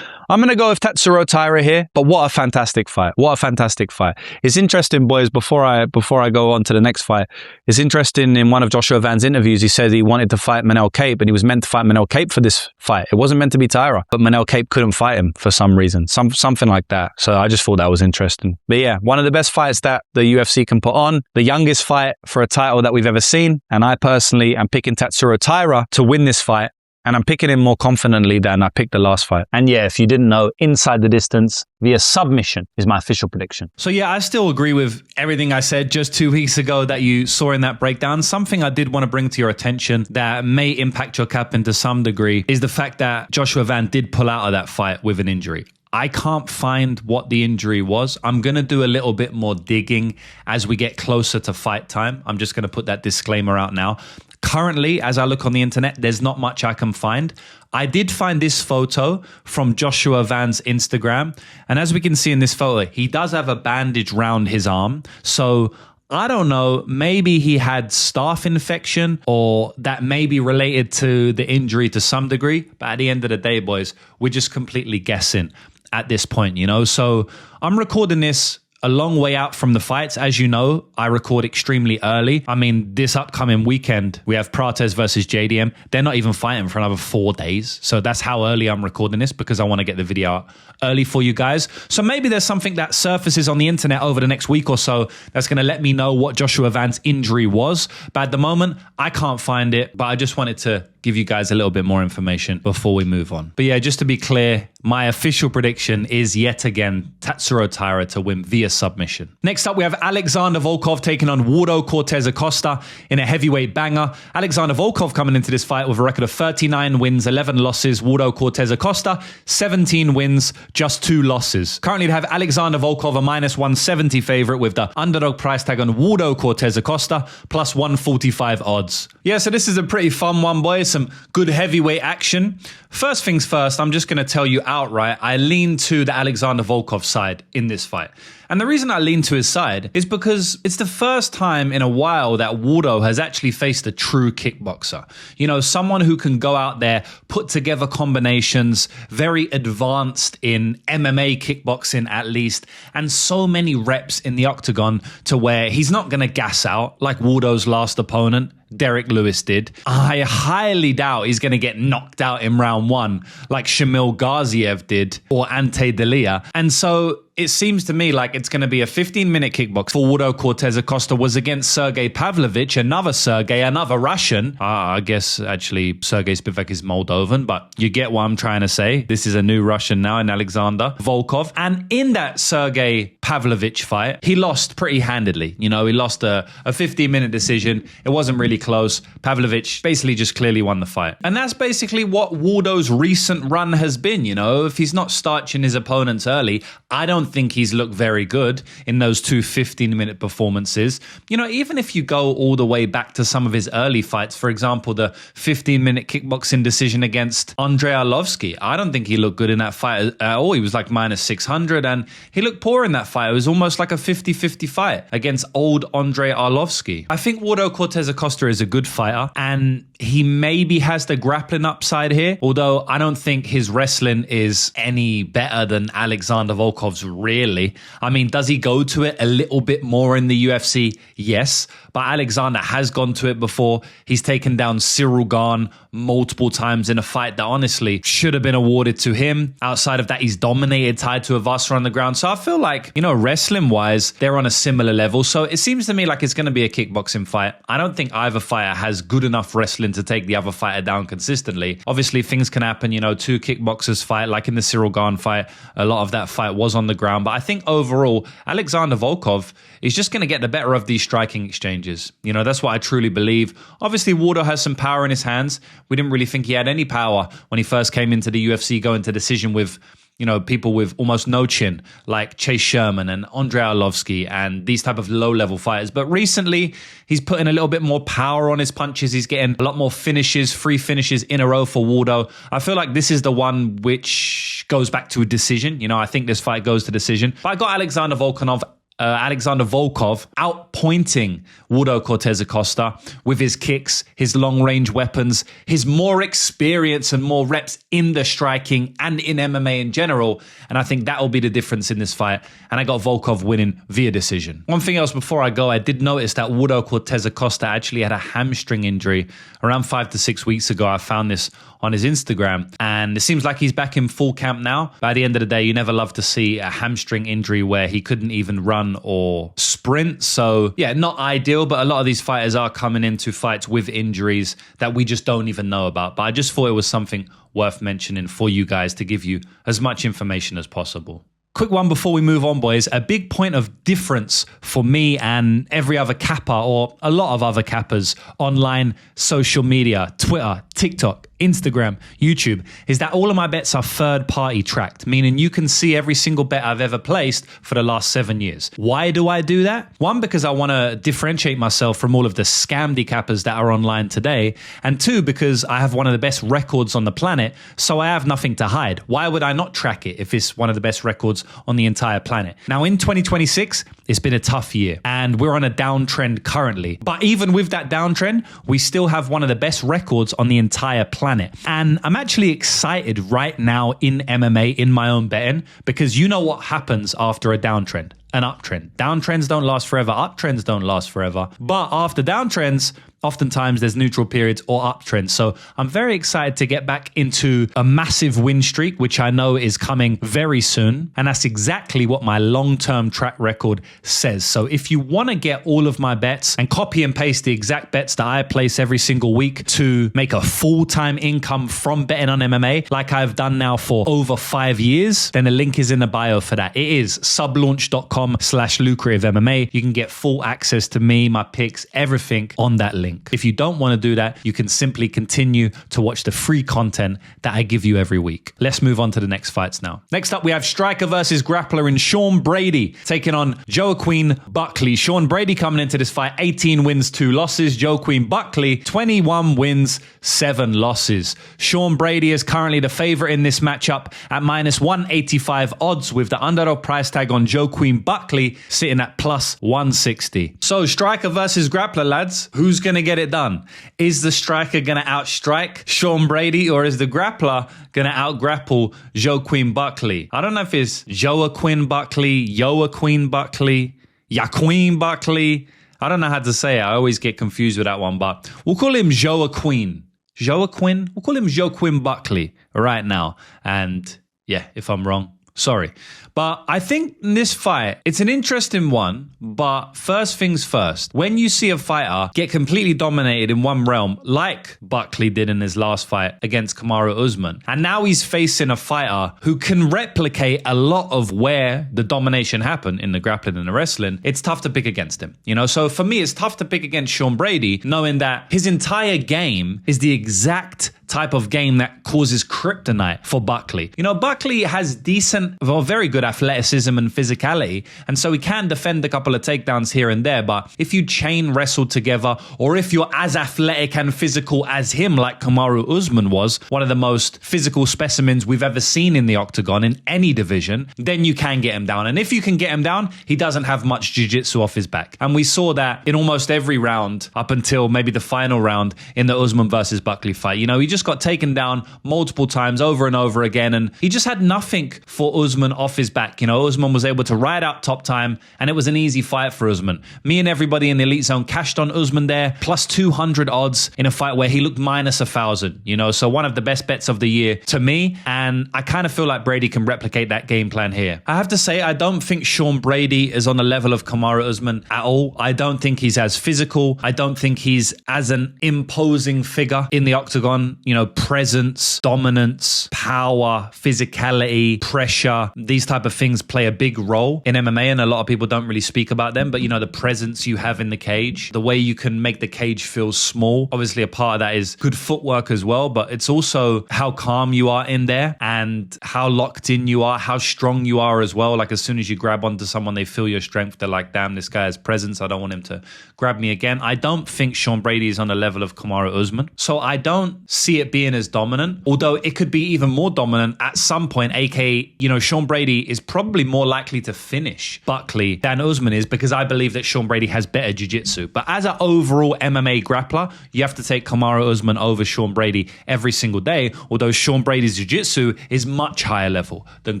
I'm going to go with Tatsuro Taira here, but what a fantastic fight. What a fantastic fight. It's interesting, boys, before I go on to the next fight, it's interesting in one of Joshua Van's interviews, he said he wanted to fight Manel Cape and he was meant to fight Manel Cape for this fight. It wasn't meant to be Taira, but Manel Cape couldn't fight him for some reason, something like that. So I just thought that was interesting. But yeah, one of the best fights that the UFC can put on, the youngest fight for a title that we've ever seen. And I personally am picking Tatsuro Taira to win this fight. And I'm picking him more confidently than I picked the last fight. And yeah, if you didn't know, inside the distance via submission is my official prediction. So yeah, I still agree with everything I said just 2 weeks ago that you saw in that breakdown. Something I did want to bring to your attention that may impact your captain to some degree is the fact that Joshua Van did pull out of that fight with an injury. I can't find what the injury was. I'm going to do a little bit more digging as we get closer to fight time. I'm just going to put that disclaimer out now. Currently, as I look on the internet, there's not much I can find. I did find this photo from Joshua Van's Instagram. And as we can see in this photo, he does have a bandage round his arm. So I don't know, maybe he had staph infection or that may be related to the injury to some degree. But at the end of the day, boys, we're just completely guessing at this point, you know? So I'm recording this a long way out from the fights. As you know, I record extremely early. I mean, this upcoming weekend, we have Prates versus JDM. They're not even fighting for another 4 days. So that's how early I'm recording this because I want to get the video out early for you guys. So maybe there's something that surfaces on the internet over the next week or so that's going to let me know what Joshua Van's injury was. But at the moment, I can't find it. But I just wanted to give you guys a little bit more information before we move on. But yeah, just to be clear, my official prediction is yet again Tatsuro Taira to win via submission. Next up, we have Alexander Volkov taking on Waldo Cortes-Acosta in a heavyweight banger. Alexander Volkov coming into this fight with a record of 39 wins, 11 losses. Waldo Cortes-Acosta, 17 wins, just 2 losses. Currently, they have Alexander Volkov a minus 170 favorite with the underdog price tag on Waldo Cortes-Acosta plus 145 odds. Yeah, so this is a pretty fun one, boys. Some good heavyweight action. First things first, I'm just going to tell you outright, I lean to the Alexander Volkov side in this fight. And the reason I lean to his side is because it's the first time in a while that Waldo has actually faced a true kickboxer. You know, someone who can go out there, put together combinations, very advanced in MMA kickboxing at least, and so many reps in the octagon to where he's not going to gas out like Waldo's last opponent, Derek Lewis, did. I highly doubt he's going to get knocked out in round 1 like Shamil Gaziev did or Ante Delia. And so it seems to me like it's going to be a 15-minute kickbox. For Waldo Cortes-Acosta was against Sergey Pavlovich, another Russian. I guess actually Sergey Spivak is Moldovan, but you get what I'm trying to say. This is a new Russian now in Alexander Volkov. And in that Sergey Pavlovich fight, he lost pretty handedly. You know, he lost a 15-minute decision. It wasn't really close. Pavlovich basically just clearly won the fight. And that's basically what Waldo's recent run has been, you know. If he's not starching his opponents early, I don't think he's looked very good in those 2 15-minute performances. You know, even if you go all the way back to some of his early fights, for example, the 15-minute kickboxing decision against Andrei Arlovsky, I don't think he looked good in that fight at all. He was like minus 600 and he looked poor in that fight. It was almost like a 50-50 fight against old Andrei Arlovsky. I think Waldo Cortes-Acosta is a good fighter and he maybe has the grappling upside here, although I don't think his wrestling is any better than Alexander Volkov's, really. I mean, does he go to it a little bit more in the UFC? Yes, but Alexander has gone to it before. He's taken down Cyril Gane multiple times in a fight that honestly should have been awarded to him. Outside of that, he's dominated Tai Tuivasa on the ground. So I feel like, you know, wrestling-wise, they're on a similar level. So it seems to me like it's going to be a kickboxing fight. I don't think either fighter has good enough wrestling to take the other fighter down consistently. Obviously, things can happen, you know, 2 kickboxers fight, like in the Cyril Gane fight. A lot of that fight was on the ground. But I think overall, Alexander Volkov is just going to get the better of these striking exchanges. You know, that's what I truly believe. Obviously, Waldo has some power in his hands. We didn't really think he had any power when he first came into the UFC, going to decision with, you know, people with almost no chin, like Chase Sherman and Andrei Arlovsky and these type of low-level fighters. But recently, he's putting a little bit more power on his punches. He's getting a lot more finishes, 3 finishes in a row for Waldo. I feel like this is the one which goes back to a decision. You know, I think this fight goes to decision. But I got Alexander Volkov Alexander Volkov outpointing Waldo Cortes-Acosta with his kicks, his long-range weapons, his more experience and more reps in the striking and in MMA in general. And I think that will be the difference in this fight. And I got Volkov winning via decision. One thing else before I go, I did notice that Waldo Cortes-Acosta actually had a hamstring injury around 5 to 6 weeks ago. I found this on his Instagram, and it seems like he's back in full camp now. By the end of the day, you never love to see a hamstring injury where he couldn't even run or sprint. So yeah, not ideal, but a lot of these fighters are coming into fights with injuries that we just don't even know about. But I just thought it was something worth mentioning for you guys to give you as much information as possible. Quick one before we move on, boys. A big point of difference for me and every other capper, or a lot of other cappers online, social media, Twitter, TikTok, Instagram, YouTube, is that all of my bets are third-party tracked, meaning you can see every single bet I've ever placed for the last 7 years. Why do I do that? One, because I want to differentiate myself from all of the scamdy cappers that are online today. And two, because I have one of the best records on the planet, so I have nothing to hide. Why would I not track it if it's one of the best records on the entire planet? Now, in 2026, it's been a tough year, and we're on a downtrend currently. But even with that downtrend, we still have one of the best records on the entire planet. And I'm actually excited right now in MMA, in my own betting, because you know what happens after a downtrend, an uptrend. Downtrends don't last forever. Uptrends don't last forever. But after downtrends, oftentimes there's neutral periods or uptrends. So I'm very excited to get back into a massive win streak, which I know is coming very soon. And that's exactly what my long-term track record says. So if you want to get all of my bets and copy and paste the exact bets that I place every single week to make a full-time income from betting on MMA, like I've done now for over 5 years, then the link is in the bio for that. It is sublaunch.com/lucrativemma. You can get full access to me, my picks, everything on that link. If you don't want to do that, you can simply continue to watch the free content that I give you every week. Let's move on to the next fights now. Next up, we have striker versus grappler in Sean Brady taking on Joaquin Buckley. Sean Brady coming into this fight, 18 wins, 2 losses. Joaquin Buckley, 21 wins, 7 losses. Sean Brady is currently the favorite in this matchup at -185 odds, with the underdog price tag on Joaquin Buckley sitting at +160. So striker versus grappler, lads. Who's going to get it done? Is the striker going to outstrike Sean Brady, or is the grappler going to outgrapple Joaquin Buckley? I don't know if it's Joaquin Buckley, Joaquin Buckley, Joaquin Buckley. I don't know how to say it. I always get confused with that one, but we'll call him Joaquin. Joaquin? We'll call him Joaquin Buckley right now. And yeah, if I'm wrong, sorry. But I think in this fight, it's an interesting one. But first things first, when you see a fighter get completely dominated in one realm, like Buckley did in his last fight against Kamaru Usman, and now he's facing a fighter who can replicate a lot of where the domination happened in the grappling and the wrestling, it's tough to pick against him. You know, so for me, it's tough to pick against Sean Brady, knowing that his entire game is the exact type of game that causes kryptonite for Buckley. You know, Buckley has decent, well, very good athleticism and physicality, and so he can defend a couple of takedowns here and there, but if you chain wrestle together, or if you're as athletic and physical as him, like Kamaru Usman was, one of the most physical specimens we've ever seen in the octagon in any division, then you can get him down. And if you can get him down, he doesn't have much jiu-jitsu off his back. And we saw that in almost every round up until maybe the final round in the Usman versus Buckley fight. You know, he just got taken down multiple times over and over again, and he just had nothing for Usman off his back. You know, Usman was able to ride out top time, and it was an easy fight for Usman. Me and everybody in the Elite Zone cashed on Usman there, plus 200 odds in a fight where he looked minus 1,000, you know, so one of the best bets of the year to me, and I kind of feel like Brady can replicate that game plan here. I have to say, I don't think Sean Brady is on the level of Kamaru Usman at all. I don't think he's as physical. I don't think he's as an imposing figure in the octagon. You know, presence, dominance, power, physicality, pressure, these type of things play a big role in MMA, and a lot of people don't really speak about them. But you know, the presence you have in the cage, the way you can make the cage feel small, obviously a part of that is good footwork as well, but it's also how calm you are in there and how locked in you are, how strong you are as well. Like as soon as you grab onto someone, they feel your strength. They're like, damn, this guy has presence. I don't want him to grab me again. I don't think Sean Brady is on the level of Kamaru Usman, so I don't see see it being as dominant, although it could be even more dominant at some point, aka, Sean Brady is probably more likely to finish Buckley than Usman is, because I believe that Sean Brady has better jiu-jitsu. But as an overall MMA grappler, you have to take Kamaru Usman over Sean Brady every single day, although Sean Brady's jiu-jitsu is much higher level than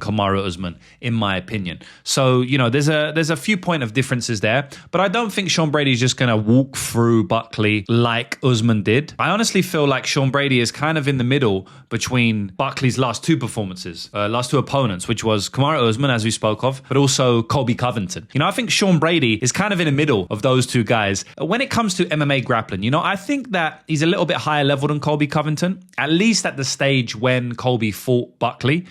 Kamaru Usman, in my opinion. So, there's a few point of differences there, but I don't think Sean Brady is just going to walk through Buckley like Usman did. I honestly feel like Sean Brady is kind of in the middle between Buckley's last two opponents, which was Kamaru Usman, as we spoke of, but also Colby Covington. I think Sean Brady is kind of in the middle of those two guys. When it comes to MMA grappling, I think that he's a little bit higher level than Colby Covington, at least at the stage when Colby fought Buckley,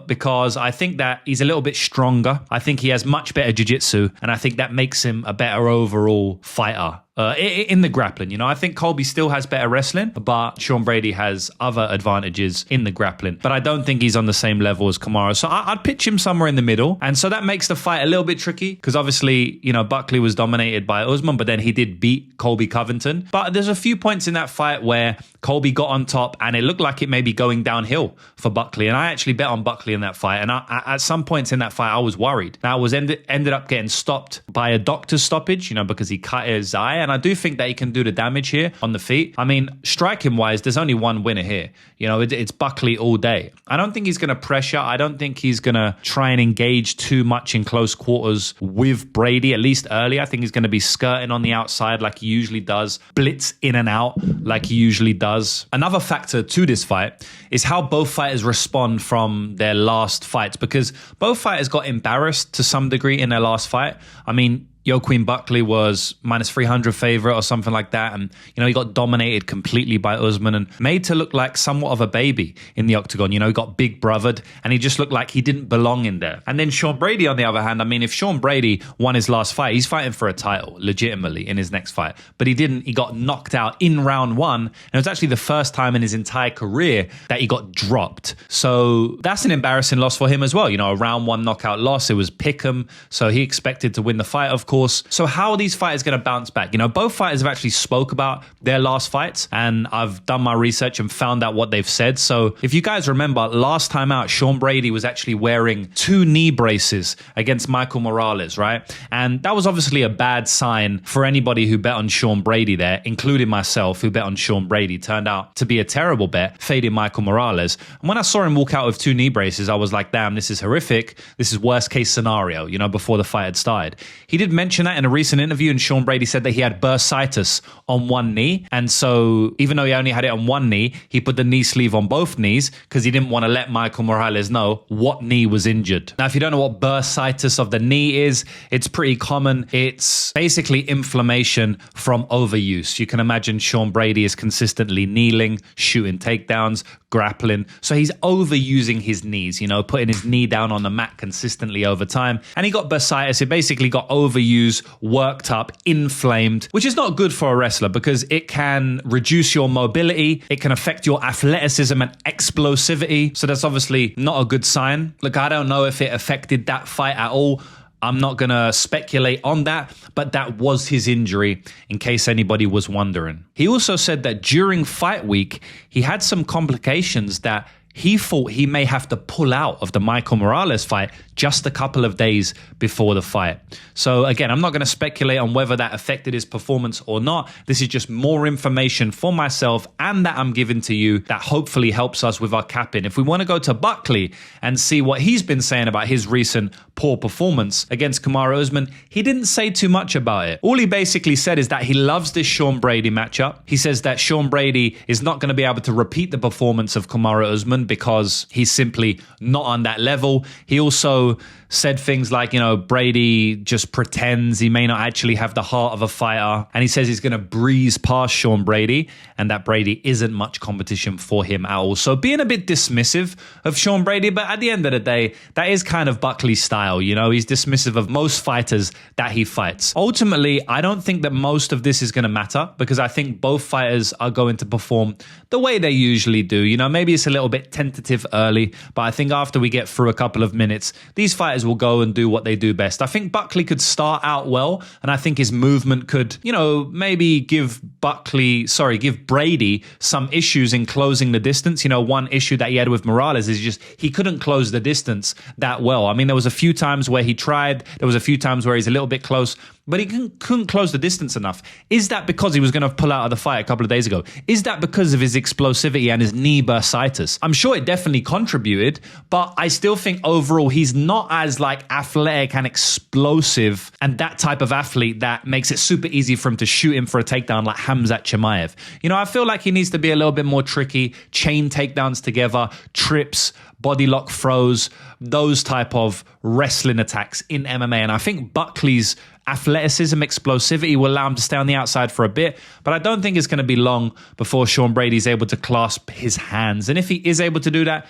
because I think that he's a little bit stronger. I think he has much better jiu-jitsu, and I think that makes him a better overall fighter. In the grappling, I think Colby still has better wrestling, but Sean Brady has other advantages in the grappling. But I don't think he's on the same level as Kamaru. So I'd pitch him somewhere in the middle. And so that makes the fight a little bit tricky, because obviously, Buckley was dominated by Usman, but then he did beat Colby Covington. But there's a few points in that fight where Colby got on top and it looked like it may be going downhill for Buckley. And I actually bet on Buckley in that fight. And at some points in that fight, I was worried. Now, I was ended up getting stopped by a doctor's stoppage, because he cut his eye. And I do think that he can do the damage here on the feet. I mean, striking wise, there's only one winner here. It's Buckley all day. I don't think he's going to pressure. I don't think he's going to try and engage too much in close quarters with Brady, at least early. I think he's going to be skirting on the outside like he usually does, blitz in and out like he usually does. Another factor to this fight is how both fighters respond from their last fights, because both fighters got embarrassed to some degree in their last fight. I mean, Joaquin Buckley was minus 300 favorite or something like that. And, he got dominated completely by Usman and made to look like somewhat of a baby in the octagon. He got big brothered and he just looked like he didn't belong in there. And then Sean Brady, on the other hand, I mean, if Sean Brady won his last fight, he's fighting for a title legitimately in his next fight. But he didn't. He got knocked out in round one. And it was actually the first time in his entire career that he got dropped. So that's an embarrassing loss for him as well. A round one knockout loss. It was pick'em. So he expected to win the fight, of course. So how are these fighters going to bounce back? Both fighters have actually spoke about their last fights, and I've done my research and found out what they've said. So if you guys remember, last time out, Sean Brady was actually wearing 2 knee braces against Michael Morales, right? And that was obviously a bad sign for anybody who bet on Sean Brady there, including myself, who bet on Sean Brady. Turned out to be a terrible bet, fading Michael Morales. And when I saw him walk out with 2 knee braces, I was like, damn, this is horrific. This is worst case scenario, before the fight had started. He did mention that in a recent interview, and Sean Brady said that he had bursitis on one knee. And so even though he only had it on one knee, he put the knee sleeve on both knees because he didn't want to let Michael Morales know what knee was injured. Now, if you don't know what bursitis of the knee is, it's pretty common. It's basically inflammation from overuse. You can imagine Sean Brady is consistently kneeling, shooting takedowns, grappling. So he's overusing his knees, putting his knee down on the mat consistently over time. And he got bursitis. It basically got overused, worked up, inflamed, which is not good for a wrestler because it can reduce your mobility. It can affect your athleticism and explosivity. So that's obviously not a good sign. Look, I don't know if it affected that fight at all. I'm not going to speculate on that, but that was his injury, in case anybody was wondering. He also said that during fight week, he had some complications that he thought he may have to pull out of the Michael Morales fight just a couple of days before the fight. So again, I'm not going to speculate on whether that affected his performance or not. This is just more information for myself and that I'm giving to you that hopefully helps us with our capping. If we want to go to Buckley and see what he's been saying about his recent poor performance against Kamaru Usman, he didn't say too much about it. All he basically said is that he loves this Sean Brady matchup. He says that Sean Brady is not going to be able to repeat the performance of Kamaru Usman because he's simply not on that level. He also said things like, Brady just pretends, he may not actually have the heart of a fighter. And he says he's going to breeze past Sean Brady and that Brady isn't much competition for him at all. So being a bit dismissive of Sean Brady, but at the end of the day, that is kind of Buckley's style. He's dismissive of most fighters that he fights. Ultimately, I don't think that most of this is going to matter because I think both fighters are going to perform the way they usually do. Maybe it's a little bit tentative early, but I think after we get through a couple of minutes, these fighters will go and do what they do best. I think Buckley could start out well, and I think his movement could, maybe give Brady some issues in closing the distance. One issue that he had with Morales is just he couldn't close the distance that well. I mean, there was a few times where he tried, there was a few times where he's a little bit close, but he couldn't close the distance enough. Is that because he was going to pull out of the fight a couple of days ago? Is that because of his explosivity and his knee bursitis? I'm sure it definitely contributed, but I still think overall he's not as athletic and explosive and that type of athlete that makes it super easy for him to shoot him for a takedown like Khamzat Chimaev. I feel like he needs to be a little bit more tricky, chain takedowns together, trips, body lock throws, those type of wrestling attacks in MMA. And I think Buckley's athleticism, explosivity will allow him to stay on the outside for a bit, but I don't think it's going to be long before Sean Brady's able to clasp his hands. And if he is able to do that,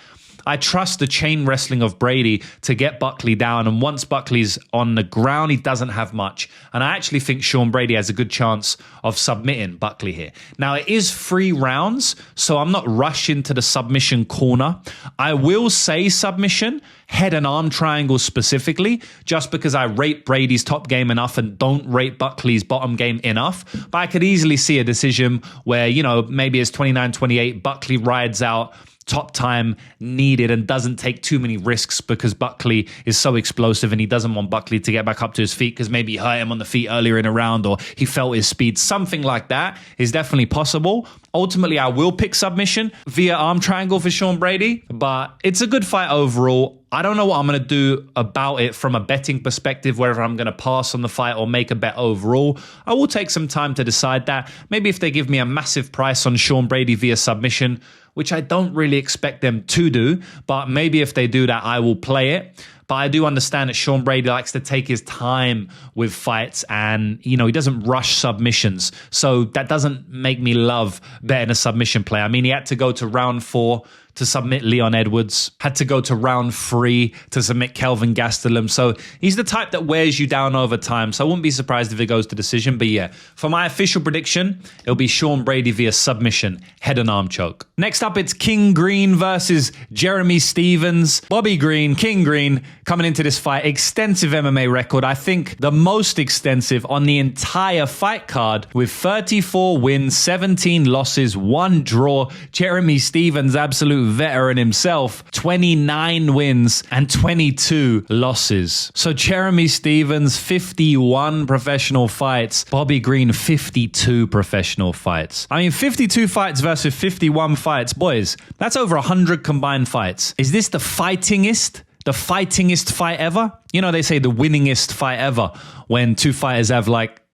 I trust the chain wrestling of Brady to get Buckley down. And once Buckley's on the ground, he doesn't have much. And I actually think Sean Brady has a good chance of submitting Buckley here. Now, it is 3 rounds, so I'm not rushing to the submission corner. I will say submission, head and arm triangle specifically, just because I rate Brady's top game enough and don't rate Buckley's bottom game enough. But I could easily see a decision where, maybe it's 29-28, Buckley rides out, top time needed, and doesn't take too many risks because Buckley is so explosive and he doesn't want Buckley to get back up to his feet because maybe he hurt him on the feet earlier in a round or he felt his speed. Something like that is definitely possible. Ultimately, I will pick submission via arm triangle for Sean Brady, but it's a good fight overall. I don't know what I'm going to do about it from a betting perspective, whether I'm going to pass on the fight or make a bet overall. I will take some time to decide that. Maybe if they give me a massive price on Sean Brady via submission, which I don't really expect them to do, but maybe if they do that, I will play it. But I do understand that Sean Brady likes to take his time with fights and, he doesn't rush submissions. So that doesn't make me love betting a submission play. I mean, he had to go to round 4 to submit Leon Edwards, had to go to round 3 to submit Kelvin Gastelum. So he's the type that wears you down over time. So I wouldn't be surprised if it goes to decision. But yeah, for my official prediction, it'll be Sean Brady via submission, head and arm choke. Next up, it's King Green versus Jeremy Stephens. Bobby Green, King Green, coming into this fight, extensive MMA record. I think the most extensive on the entire fight card with 34 wins, 17 losses, 1 draw. Jeremy Stephens, absolute veteran himself, 29 wins and 22 losses. So Jeremy Stephens, 51 professional fights. Bobby Green, 52 professional fights. I mean, 52 fights versus 51 fights. Boys, that's over 100 combined fights. Is this the fightingest? The fightingest fight ever? They say the winningest fight ever when 2 fighters have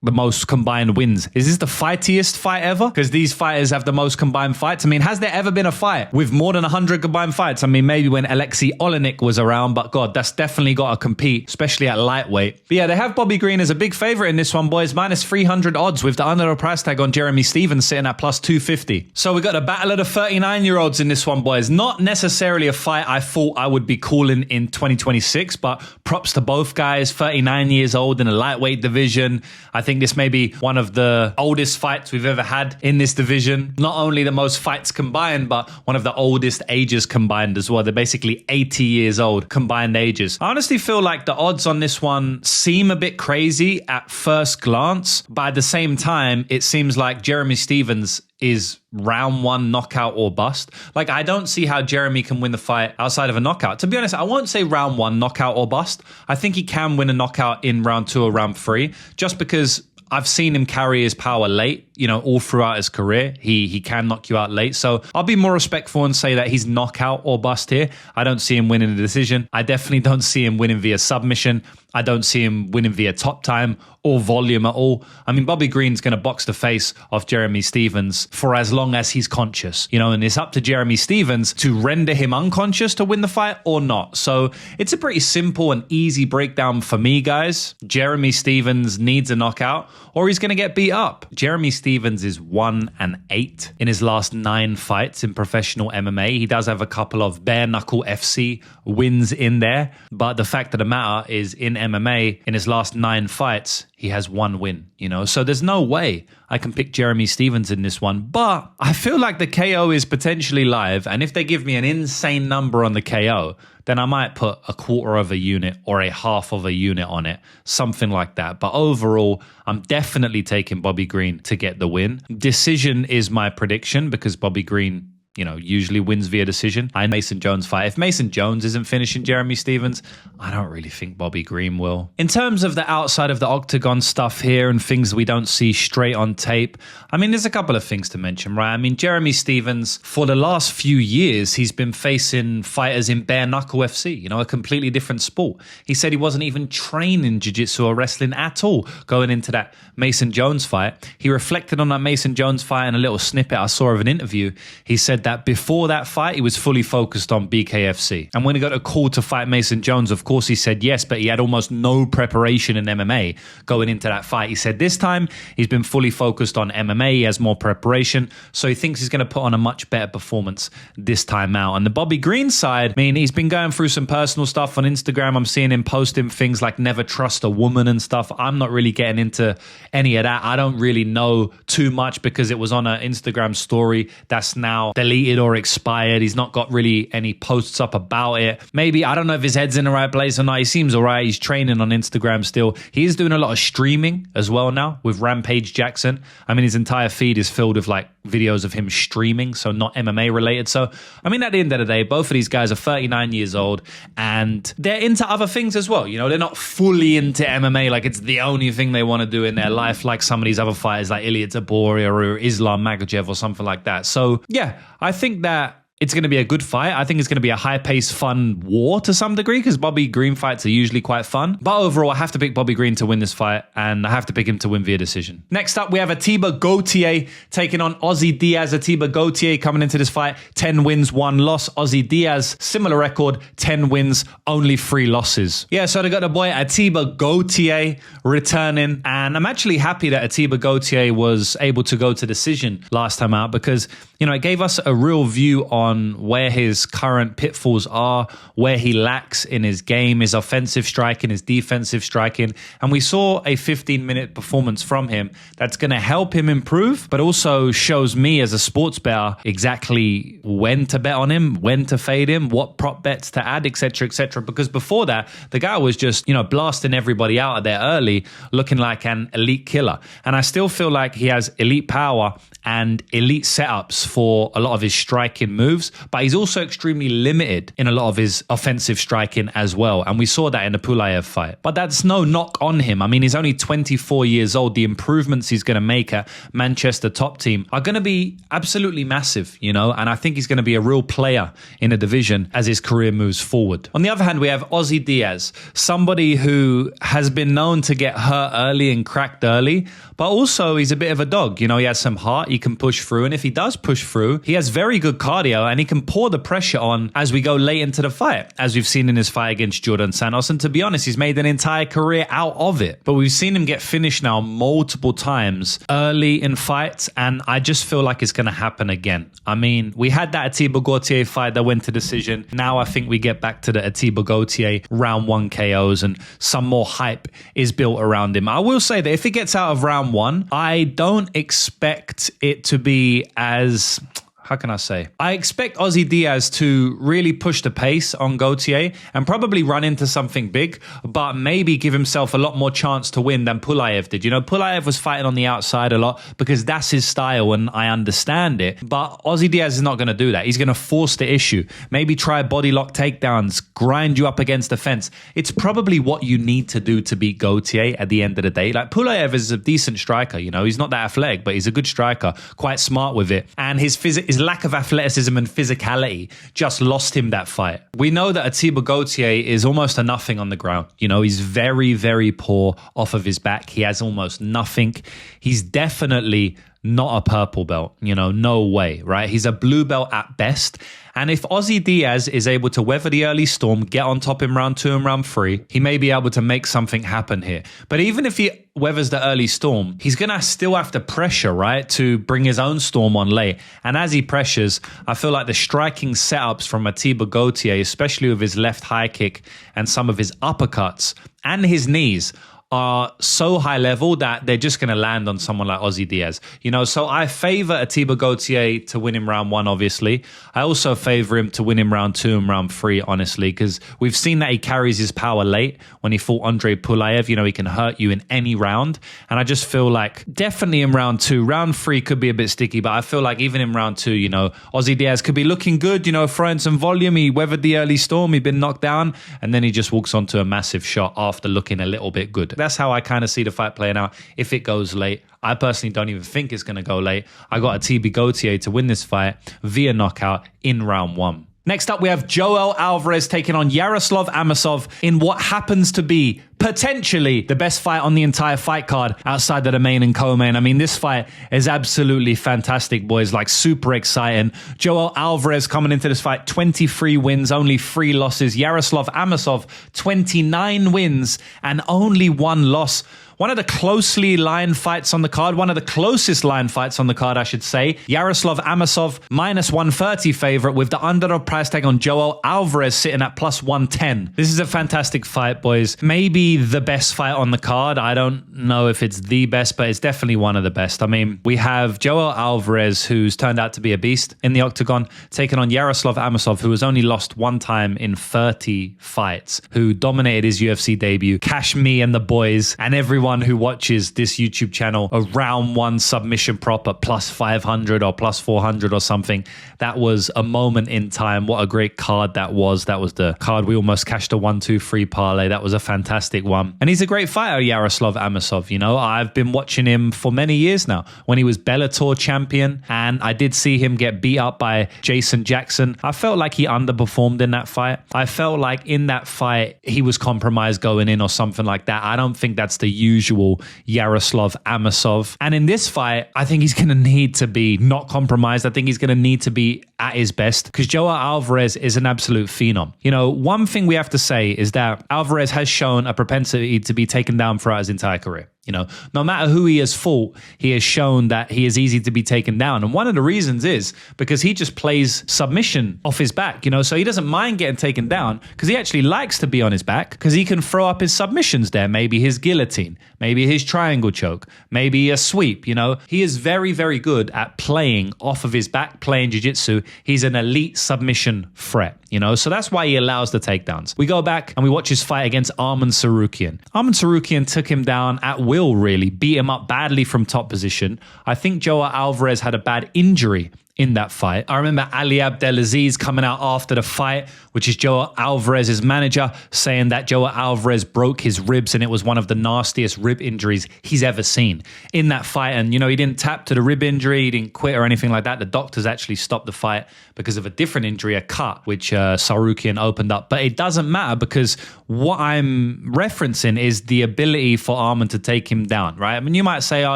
the most combined wins. Is this the fightiest fight ever? Because these fighters have the most combined fights. I mean, has there ever been a fight with more than 100 combined fights? I mean, maybe when Alexei Olenek was around, but God, that's definitely got to compete, especially at lightweight. But yeah, they have Bobby Green as a big favorite in this one, boys. Minus 300 odds with the underdog price tag on Jeremy Stephens sitting at plus 250. So we got a battle of the 39-year-olds in this one, boys. Not necessarily a fight I thought I would be calling in 2026, but props to both guys. 39 years old in a lightweight division. I think this may be one of the oldest fights we've ever had in this division. Not only the most fights combined, but one of the oldest ages combined as well. They're basically 80 years old combined ages. I honestly feel like the odds on this one seem a bit crazy at first glance, but at the same time, it seems like Jeremy Stephens is round 1 knockout or bust. I don't see how Jeremy can win the fight outside of a knockout. To be honest, I won't say round 1 knockout or bust. I think he can win a knockout in round 2 or round 3, just because I've seen him carry his power late, all throughout his career. He can knock you out late. So I'll be more respectful and say that he's knockout or bust here. I don't see him winning a decision. I definitely don't see him winning via submission. I don't see him winning via top time or volume at all. I mean, Bobby Green's going to box the face off Jeremy Stephens for as long as he's conscious, and it's up to Jeremy Stephens to render him unconscious to win the fight or not. So it's a pretty simple and easy breakdown for me, guys. Jeremy Stephens needs a knockout or he's going to get beat up. Jeremy Stephens Stephens is 1-8 in his last 9 fights in professional MMA. He does have a couple of bare knuckle FC wins in there, but the fact of the matter is in MMA, in his last 9 fights, he has 1 win, you know? So there's no way I can pick Jeremy Stephens in this one, but I feel like the KO is potentially live, and if they give me an insane number on the KO, then I might put a quarter of a unit or a half of a unit on it, something like that. But overall, I'm definitely taking Bobby Green to get the win. Decision is my prediction because Bobby Green, you know, usually wins via decision. I Mason Jones fight. If Mason Jones isn't finishing Jeremy Stephens, I don't really think Bobby Green will. In terms of the outside of the octagon stuff here and things we don't see straight on tape, I mean, there's a couple of things to mention, right? I mean, Jeremy Stephens, for the last few years, he's been facing fighters in bare knuckle FC, you know, a completely different sport. He said he wasn't even training jiu-jitsu or wrestling at all going into that Mason Jones fight. He reflected on that Mason Jones fight in a little snippet I saw of an interview. He said that before that fight, he was fully focused on BKFC. And when he got a call to fight Mason Jones, of course he said yes, but he had almost no preparation in MMA going into that fight. He said this time he's been fully focused on MMA. He has more preparation. So he thinks he's going to put on a much better performance this time out. And the Bobby Green side, I mean, he's been going through some personal stuff on Instagram. I'm seeing him posting things like never trust a woman and stuff. I'm not really getting into any of that. I don't really know too much because it was on an Instagram story that's now deleted or expired. He's not got really any posts up about it. Maybe, I don't know if his head's in the right place or not. He seems all right. He's training on Instagram still. He is doing a lot of streaming as well now with Rampage Jackson. I mean, his entire feed is filled with like videos of him streaming, so not MMA related. So, I mean, at the end of the day, both of these guys are 39 years old and they're into other things as well. You know, they're not fully into MMA like it's the only thing they want to do in their life, like some of these other fighters like Ilia Topuria or Islam Makhachev or something like that. So, yeah, I think that it's going to be a good fight. I think it's going to be a high-paced, fun war to some degree because Bobby Green fights are usually quite fun. But overall, I have to pick Bobby Green to win this fight, and I have to pick him to win via decision. Next up, we have Ateba Gautier taking on Ozzy Diaz. Ateba Gautier coming into this fight, 10 wins, 1 loss. Ozzy Diaz, similar record, 10 wins, only 3 losses. Yeah, so they got the boy Ateba Gautier returning, and I'm actually happy that Ateba Gautier was able to go to decision last time out because, you know, it gave us a real view on where his current pitfalls are, where he lacks in his game, his offensive striking, his defensive striking. And we saw a 15-minute performance from him that's going to help him improve, but also shows me as a sports bettor exactly when to bet on him, when to fade him, what prop bets to add, etc., etc. Because before that, the guy was just, you know, blasting everybody out of there early, looking like an elite killer. And I still feel like he has elite power and elite setups for a lot of his striking moves, but he's also extremely limited in a lot of his offensive striking as well. And we saw that in the Pullaev fight. But that's no knock on him. I mean, he's only 24 years old. The improvements he's going to make at Manchester top team are going to be absolutely massive, you know, and I think he's going to be a real player in a division as his career moves forward. On the other hand, we have Ozzy Diaz, somebody who has been known to get hurt early and cracked early, but also he's a bit of a dog. You know, he has some heart, he can push through, and if he does push through, he has very good cardio and he can pour the pressure on as we go late into the fight, as we've seen in his fight against Djorden Santos. And to be honest, he's made an entire career out of it. But we've seen him get finished now multiple times early in fights, and I just feel like it's going to happen again. I mean, we had that Ateba Gautier fight that went to decision. Now I think we get back to the Ateba Gautier round 1 KOs and some more hype is built around him. I will say that if he gets out of round 1, I don't expect it to be as... how can I say? I expect Ozzy Diaz to really push the pace on Gautier and probably run into something big, but maybe give himself a lot more chance to win than Pullaev did. You know, Pullaev was fighting on the outside a lot because that's his style and I understand it, but Ozzy Diaz is not going to do that. He's going to force the issue. Maybe try body lock takedowns, grind you up against the fence. It's probably what you need to do to beat Gautier at the end of the day. Like, Pullaev is a decent striker, you know, he's not that athletic, but he's a good striker, quite smart with it. And his lack of athleticism and physicality just lost him that fight. We know that Ateba Gautier is almost a nothing on the ground. You know, he's very, very poor off of his back. He has almost nothing. He's definitely not a purple belt, you know, no way, right? He's a blue belt at best. And if Ozzy Diaz is able to weather the early storm, get on top in round 2 and round 3, he may be able to make something happen here. But even if he weathers the early storm, he's going to still have to pressure, right, to bring his own storm on late. And as he pressures, I feel like the striking setups from Ateba Gautier, especially with his left high kick and some of his uppercuts and his knees, are so high level that they're just going to land on someone like Ozzy Diaz. You know, so I favor Ateba Gautier to win in round 1, obviously. I also favor him to win in round 2 and round 3, honestly, because we've seen that he carries his power late. When he fought Andrei Pulaev, you know, he can hurt you in any round. And I just feel like definitely in round 2, round 3 could be a bit sticky, but I feel like even in round 2, you know, Ozzy Diaz could be looking good, you know, throwing some volume. He weathered the early storm. He'd been knocked down, and then he just walks onto a massive shot after looking a little bit good. That's how I kind of see the fight playing out if it goes late. I personally don't even think it's going to go late. I got Ateba Gautier to win this fight via knockout in round 1. Next up, we have Joel Alvarez taking on Yaroslav Amosov in what happens to be potentially the best fight on the entire fight card outside of the main and co-main. I mean, this fight is absolutely fantastic, boys. Like, super exciting. Joel Alvarez coming into this fight, 23 wins, only 3 losses. Yaroslav Amosov, 29 wins and only 1 loss. One of the closely lined fights on the card, one of the closest lined fights on the card, I should say. Yaroslav Amosov, minus 130 favorite, with the underdog price tag on Joel Alvarez sitting at plus 110. This is a fantastic fight, boys. Maybe the best fight on the card. I don't know if it's the best, but it's definitely one of the best. I mean, we have Joel Alvarez, who's turned out to be a beast in the octagon, taking on Yaroslav Amosov, who has only lost 1 time in 30 fights, who dominated his UFC debut. Cash me and the boys and everyone who watches this YouTube channel a round 1 submission prop at plus 500 or plus 400 or something. That was a moment in time. What a great card that was. That was the card we almost cashed a 1-2-3 parlay. That was a fantastic one. And he's a great fighter, Yaroslav Amosov. You know, I've been watching him for many years now. When he was Bellator champion, and I did see him get beat up by Jason Jackson. I felt like he underperformed in that fight. I felt like in that fight, he was compromised going in or something like that. I don't think that's the usual Yaroslav Amosov. And in this fight, I think he's going to need to be not compromised. I think he's going to need to be at his best, because Joel Alvarez is an absolute phenom. You know, one thing we have to say is that Alvarez has shown a propensity to be taken down throughout his entire career. You know, no matter who he has fought, he has shown that he is easy to be taken down. And one of the reasons is because he just plays submission off his back, you know, so he doesn't mind getting taken down because he actually likes to be on his back because he can throw up his submissions there. Maybe his guillotine, maybe his triangle choke, maybe a sweep, you know. He is very, very good at playing off of his back, playing jiu-jitsu. He's an elite submission threat, you know, so that's why he allows the takedowns. We go back and we watch his fight against Arman Tsarukyan. Arman Tsarukyan took him down at will, really, beat him up badly from top position. I think Joel Alvarez had a bad injury in that fight. I remember Ali Abdelaziz coming out after the fight, which is Joel Alvarez's manager, saying that Joel Alvarez broke his ribs and it was one of the nastiest rib injuries he's ever seen in that fight. And, you know, he didn't tap to the rib injury, he didn't quit or anything like that. The doctors actually stopped the fight because of a different injury, a cut, which Tsarukyan opened up. But it doesn't matter, because what I'm referencing is the ability for Arman to take him down, right? I mean, you might say, oh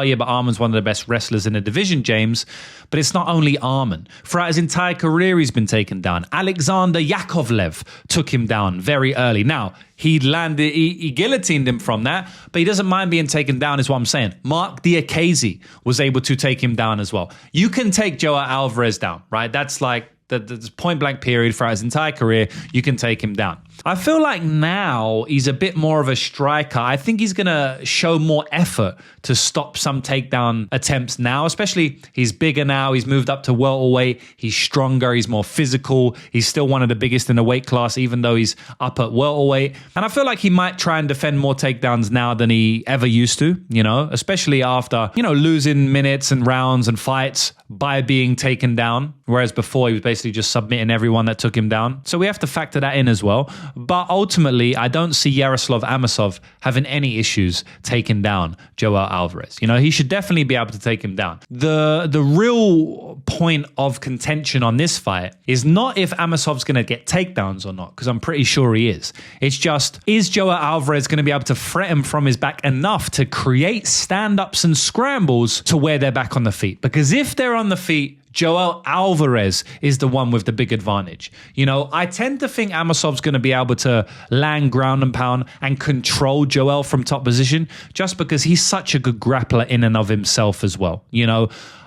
yeah, but Arman's one of the best wrestlers in the division, James. But it's not only Arman. Throughout his entire career, he's been taken down. Alexander Yakovlev took him down very early. Now, he guillotined him from that, but he doesn't mind being taken down, is what I'm saying. Mark Diakaze was able to take him down as well. You can take Joel Alvarez down, right? That's like the point blank period throughout his entire career. You can take him down. I feel like now he's a bit more of a striker. I think he's going to show more effort to stop some takedown attempts now, especially he's bigger now. He's moved up to welterweight. He's stronger. He's more physical. He's still one of the biggest in the weight class, even though he's up at welterweight. And I feel like he might try and defend more takedowns now than he ever used to, you know, especially after, you know, losing minutes and rounds and fights by being taken down. Whereas before he was basically just submitting everyone that took him down. So we have to factor that in as well. But ultimately, I don't see Yaroslav Amosov having any issues taking down Joel Alvarez. You know, he should definitely be able to take him down. The real point of contention on this fight is not if Amosov's going to get takedowns or not, because I'm pretty sure he is. It's just, is Joel Alvarez going to be able to threaten from his back enough to create stand-ups and scrambles to where they're back on the feet? Because if they're on the feet, Joel Alvarez is the one with the big advantage. I tend to think Amosov's going to be able to land ground and pound and control Joel from top position just because he's such a good grappler in and of himself as well.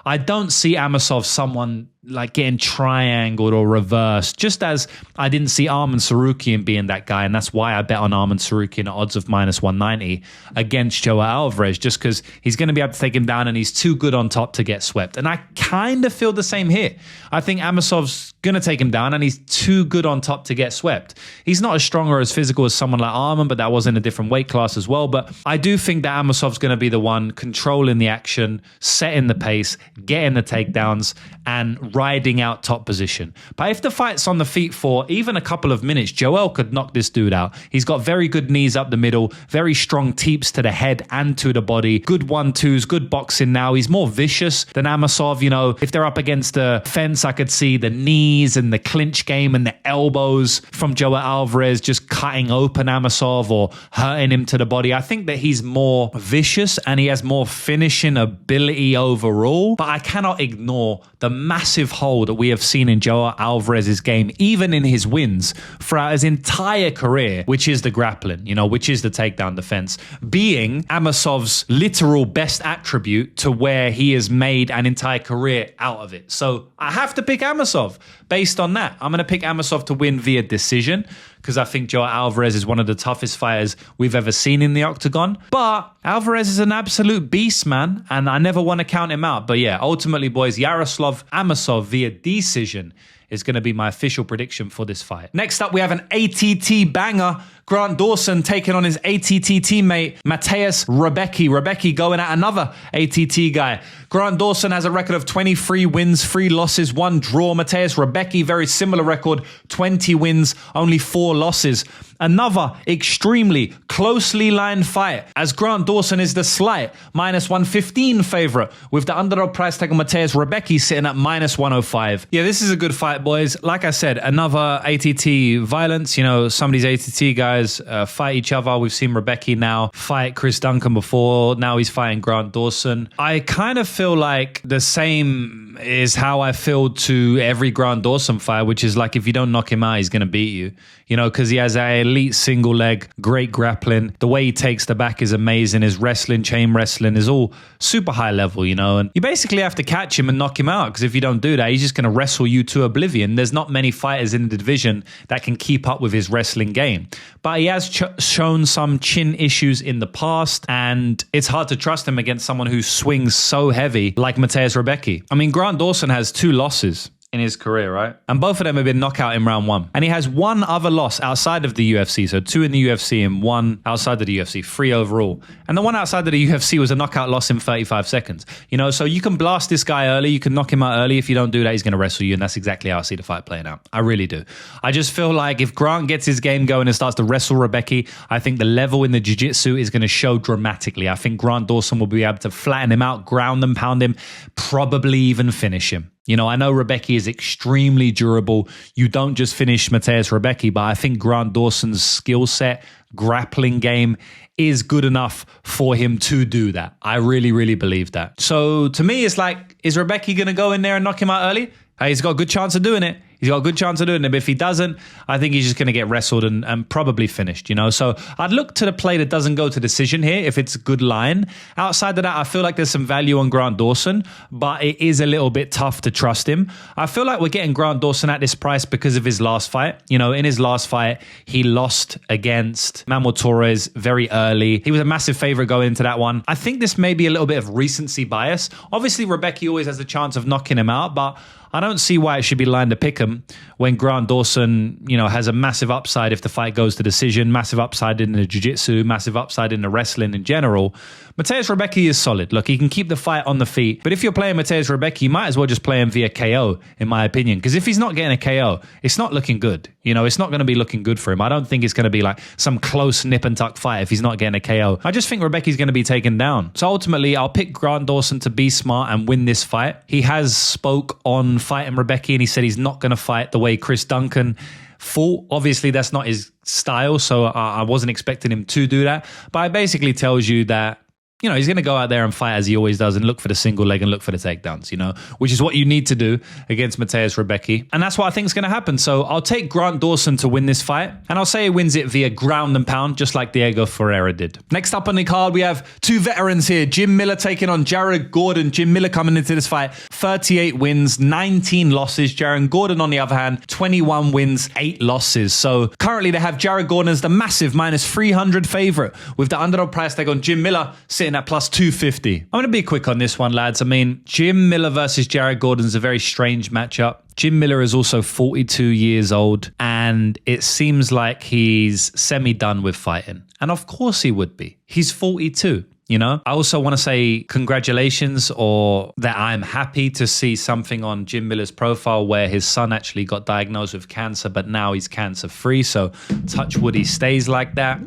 I don't see Amosov someone like getting triangled or reversed, just as I didn't see Arman Tsarukyan being that guy, and that's why I bet on Arman Tsarukyan at odds of -190 against Joel Alvarez, just because he's going to be able to take him down and he's too good on top to get swept. And I kind of feel the same here. I think Amosov's going to take him down and he's too good on top to get swept. He's not as strong or as physical as someone like Arman, but that was in a different weight class as well. But I do think that Amosov's going to be the one controlling the action, setting the pace, getting the takedowns, and riding out top position. But if the fight's on the feet for even a couple of minutes, Joel could knock this dude out. He's got very good knees up the middle, very strong teeps to the head and to the body, good 1-2s, good boxing now. He's more vicious than Amosov. If they're up against the fence, I could see the knees and the clinch game and the elbows from Joel Alvarez just cutting open Amosov or hurting him to the body. I think that he's more vicious and he has more finishing ability overall, but I cannot ignore the massive hole that we have seen in Joel Alvarez's game, even in his wins throughout his entire career, which is the grappling, which is the takedown defense, being Amosov's literal best attribute to where he has made an entire career out of it. So I have to pick Amosov based on that. I'm going to pick Amosov to win via decision because I think Joel Alvarez is one of the toughest fighters we've ever seen in the octagon. But Alvarez is an absolute beast, man, and I never want to count him out. But yeah, ultimately, boys, Yaroslav Amosov via decision is going to be my official prediction for this fight. Next up, we have an ATT banger. Grant Dawson taking on his ATT teammate, Mateusz Rębecki. Rębecki going at another ATT guy. Grant Dawson has a record of 23 wins, 3 losses, 1 draw. Mateusz Rębecki, very similar record, 20 wins, only 4 losses. Another extremely closely lined fight, as Grant Dawson is the slight -115 favorite, with the underdog price tag on Mateusz Rębecki sitting at -105. Yeah, this is a good fight, boys. Like I said, another ATT violence. Some of these ATT guys fight each other. We've seen Rębecki now fight Chris Duncan before. Now he's fighting Grant Dawson. I kind of feel like the same is how I feel to every Grant Dawson fight, which is like if you don't knock him out, he's going to beat you. Because he has an elite single leg, great grappling. The way he takes the back is amazing. His wrestling, chain wrestling is all super high level, and you basically have to catch him and knock him out, because if you don't do that, he's just going to wrestle you to oblivion. There's not many fighters in the division that can keep up with his wrestling game. But he has shown some chin issues in the past, and it's hard to trust him against someone who swings so heavy like Mateusz Rębecki. I mean, Grant Dawson has 2 losses in his career, right? And both of them have been knockout in round 1. And he has 1 other loss outside of the UFC. So 2 in the UFC and 1 outside of the UFC, 3 overall. And the one outside of the UFC was a knockout loss in 35 seconds. So you can blast this guy early, you can knock him out early. If you don't do that, he's going to wrestle you. And that's exactly how I see the fight playing out. I really do. I just feel like if Grant gets his game going and starts to wrestle Rębecki, I think the level in the jiu-jitsu is going to show dramatically. I think Grant Dawson will be able to flatten him out, ground and pound him, probably even finish him. I know Rębecki is extremely durable. You don't just finish Mateusz Rębecki, but I think Grant Dawson's skill set, grappling game is good enough for him to do that. I really, really believe that. So to me, it's like, is Rębecki going to go in there and knock him out early? Hey, he's got a good chance of doing it. He's got a good chance of doing it. But if he doesn't, I think he's just going to get wrestled and probably finished, So I'd look to the play that doesn't go to decision here if it's a good line. Outside of that, I feel like there's some value on Grant Dawson, but it is a little bit tough to trust him. I feel like we're getting Grant Dawson at this price because of his last fight. In his last fight, he lost against Manuel Torres very early. He was a massive favorite going into that one. I think this may be a little bit of recency bias. Obviously, Rębecki always has the chance of knocking him out, but I don't see why it should be lined to pick him when Grant Dawson, has a massive upside if the fight goes to decision, massive upside in the jiu-jitsu, massive upside in the wrestling in general. Mateusz Rębecki is solid. Look, he can keep the fight on the feet. But if you're playing Mateusz Rębecki, you might as well just play him via KO, in my opinion. Because if he's not getting a KO, it's not looking good. It's not going to be looking good for him. I don't think it's going to be like some close nip and tuck fight if he's not getting a KO. I just think Rębecki's going to be taken down. So ultimately, I'll pick Grant Dawson to be smart and win this fight. He has spoke on fighting Rębecki, and he said he's not going to fight the way Chris Duncan fought. Obviously, that's not his style, so I wasn't expecting him to do that. But it basically tells you that you know, he's going to go out there and fight as he always does and look for the single leg and look for the takedowns, you know, which is what you need to do against Mateusz Rębecki. And that's what I think is going to happen. So I'll take Grant Dawson to win this fight. And I'll say he wins it via ground and pound, just like Diego Ferreira did. Next up on the card, we have two veterans here. Jim Miller taking on Jared Gordon. Jim Miller coming into this fight, 38 wins, 19 losses. Jared Gordon, on the other hand, 21 wins, 8 losses. So currently they have Jared Gordon as the massive minus 300 favorite, with the underdog price tag on Jim Miller sitting at plus 250. I'm going to be quick on this one, lads. I mean, Jim Miller versus Jared Gordon is a very strange matchup. Jim Miller is also 42 years old, and it seems like he's semi-done with fighting. And of course he would be. He's 42. You know, I also want to say congratulations, or that I'm happy to see something on Jim Miller's profile where his son actually got diagnosed with cancer, but now he's cancer free. So touch wood, he stays like that.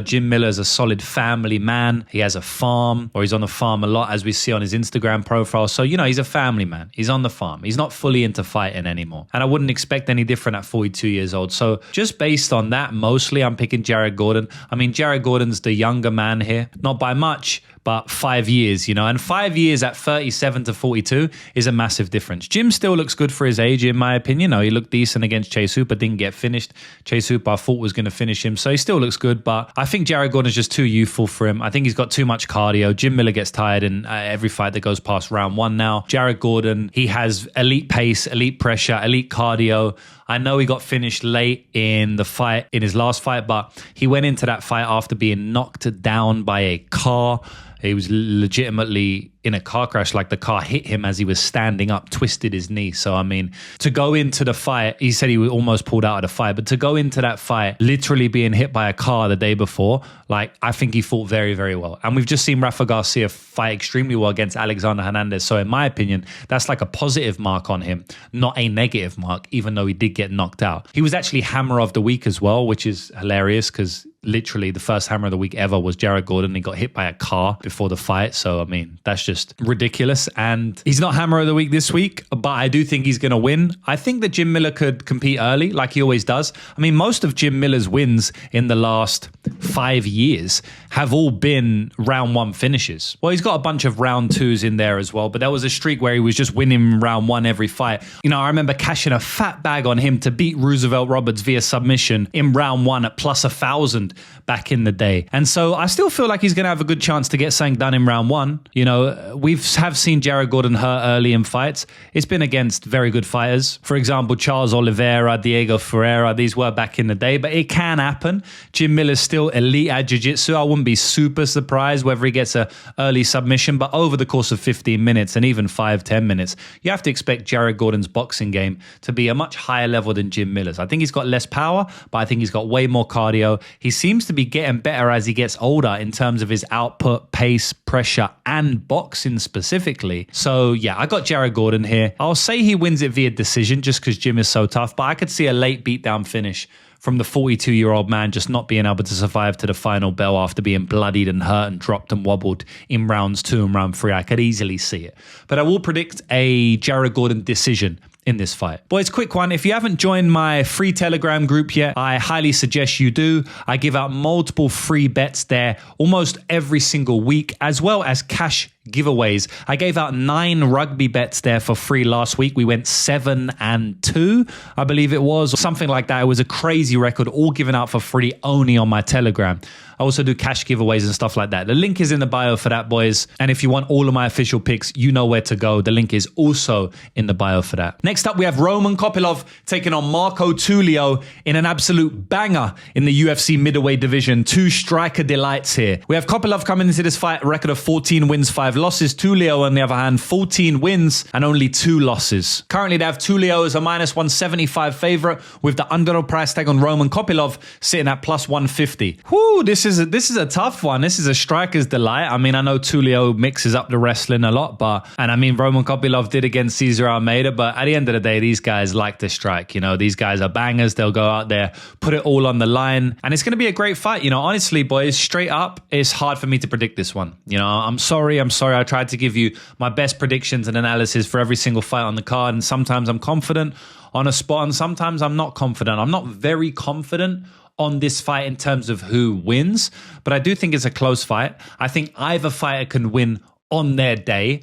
Jim Miller is a solid family man. He has a farm, or he's on the farm a lot, as we see on his Instagram profile. So, you know, he's a family man. He's on the farm. He's not fully into fighting anymore. And I wouldn't expect any different at 42 years old. So just based on that, mostly I'm picking Jared Gordon. I mean, Jared Gordon's the younger man here, not by much, but 5 years, you know, and 5 years at 37 to 42 is a massive difference. Jim still looks good for his age, in my opinion. No, he looked decent against Chase Hooper, didn't get finished. Chase Hooper, I thought, was going to finish him, so he still looks good, but I think Jared Gordon's just too youthful for him. I think he's got too much cardio. Jim Miller gets tired in every fight that goes past round 1 now. Jared Gordon, he has elite pace, elite pressure, elite cardio. I know he got finished late in the fight, in his last fight, but he went into that fight after being knocked down by a car. He was legitimately in a car crash, like the car hit him as he was standing up, twisted his knee. So, I mean, to go into the fight, he said he was almost pulled out of the fight, but to go into that fight, literally being hit by a car the day before, like, I think he fought very, very well. And we've just seen Rafa Garcia fight extremely well against Alexander Hernandez. So in my opinion, that's like a positive mark on him, not a negative mark, even though he did get knocked out. He was actually hammer of the week as well, which is hilarious because literally the first hammer of the week ever was Jared Gordon. He got hit by a car before the fight. So, I mean, that's just ridiculous. And he's not hammer of the week this week, but I do think he's going to win. I think that Jim Miller could compete early like he always does. I mean, most of Jim Miller's wins in the last 5 years have all been round 1 finishes. Well, he's got a bunch of round 2s in there as well, but there was a streak where he was just winning round 1 every fight. You know, I remember cashing a fat bag on him to beat Roosevelt Roberts via submission in round 1 at plus 1,000 back in the day. And so I still feel like he's going to have a good chance to get something done in round 1. You know, we have seen Jared Gordon hurt early in fights. It's been against very good fighters. For example, Charles Oliveira, Diego Ferreira, these were back in the day, but it can happen. Jim Miller's still elite at jiu-jitsu. I wouldn't be super surprised whether he gets an early submission, but over the course of 15 minutes and even 5-10 minutes, you have to expect Jared Gordon's boxing game to be a much higher level than Jim Miller's. I think he's got less power, but I think he's got way more cardio. He seems to be getting better as he gets older in terms of his output, pace, pressure, and boxing specifically. So yeah, I got Jared Gordon here. I'll say he wins it via decision just because Jim is so tough, but I could see a late beatdown finish from the 42-year-old man just not being able to survive to the final bell after being bloodied and hurt and dropped and wobbled in rounds 2 and round 3. I could easily see it. But I will predict a Jared Gordon decision in this fight. Boys, quick one. If you haven't joined my free Telegram group yet, I highly suggest you do. I give out multiple free bets there almost every single week, as well as cash giveaways. I gave out 9 rugby bets there for free last week. We went 7-2, I believe it was, or something like that. It was a crazy record, all given out for free only on my Telegram. I also do cash giveaways and stuff like that. The link is in the bio for that, boys. And if you want all of my official picks, you know where to go. The link is also in the bio for that. Next up, we have Roman Kopylov taking on Marco Tulio in an absolute banger in the UFC middleweight division. 2 striker delights here. We have Kopylov coming into this fight, a record of 14 wins, 5 losses. Tulio, on the other hand, 14 wins and only 2 losses. Currently, they have Tulio as a minus 175 favorite with the underdog price tag on Roman Kopylov sitting at plus 150. Whoo, this is a tough one. This is a striker's delight. I mean, I know Tulio mixes up the wrestling a lot, and I mean, Roman Kopylov did against Cesar Almeida, but at the end of the day, these guys like to strike. You know, these guys are bangers. They'll go out there, put it all on the line, and it's going to be a great fight. You know, honestly, boys, straight up, it's hard for me to predict this one. You know, I'm sorry. I tried to give you my best predictions and analysis for every single fight on the card, and sometimes I'm confident on a spot and sometimes I'm not confident. I'm not very confident on this fight in terms of who wins, but I do think it's a close fight. I think either fighter can win on their day.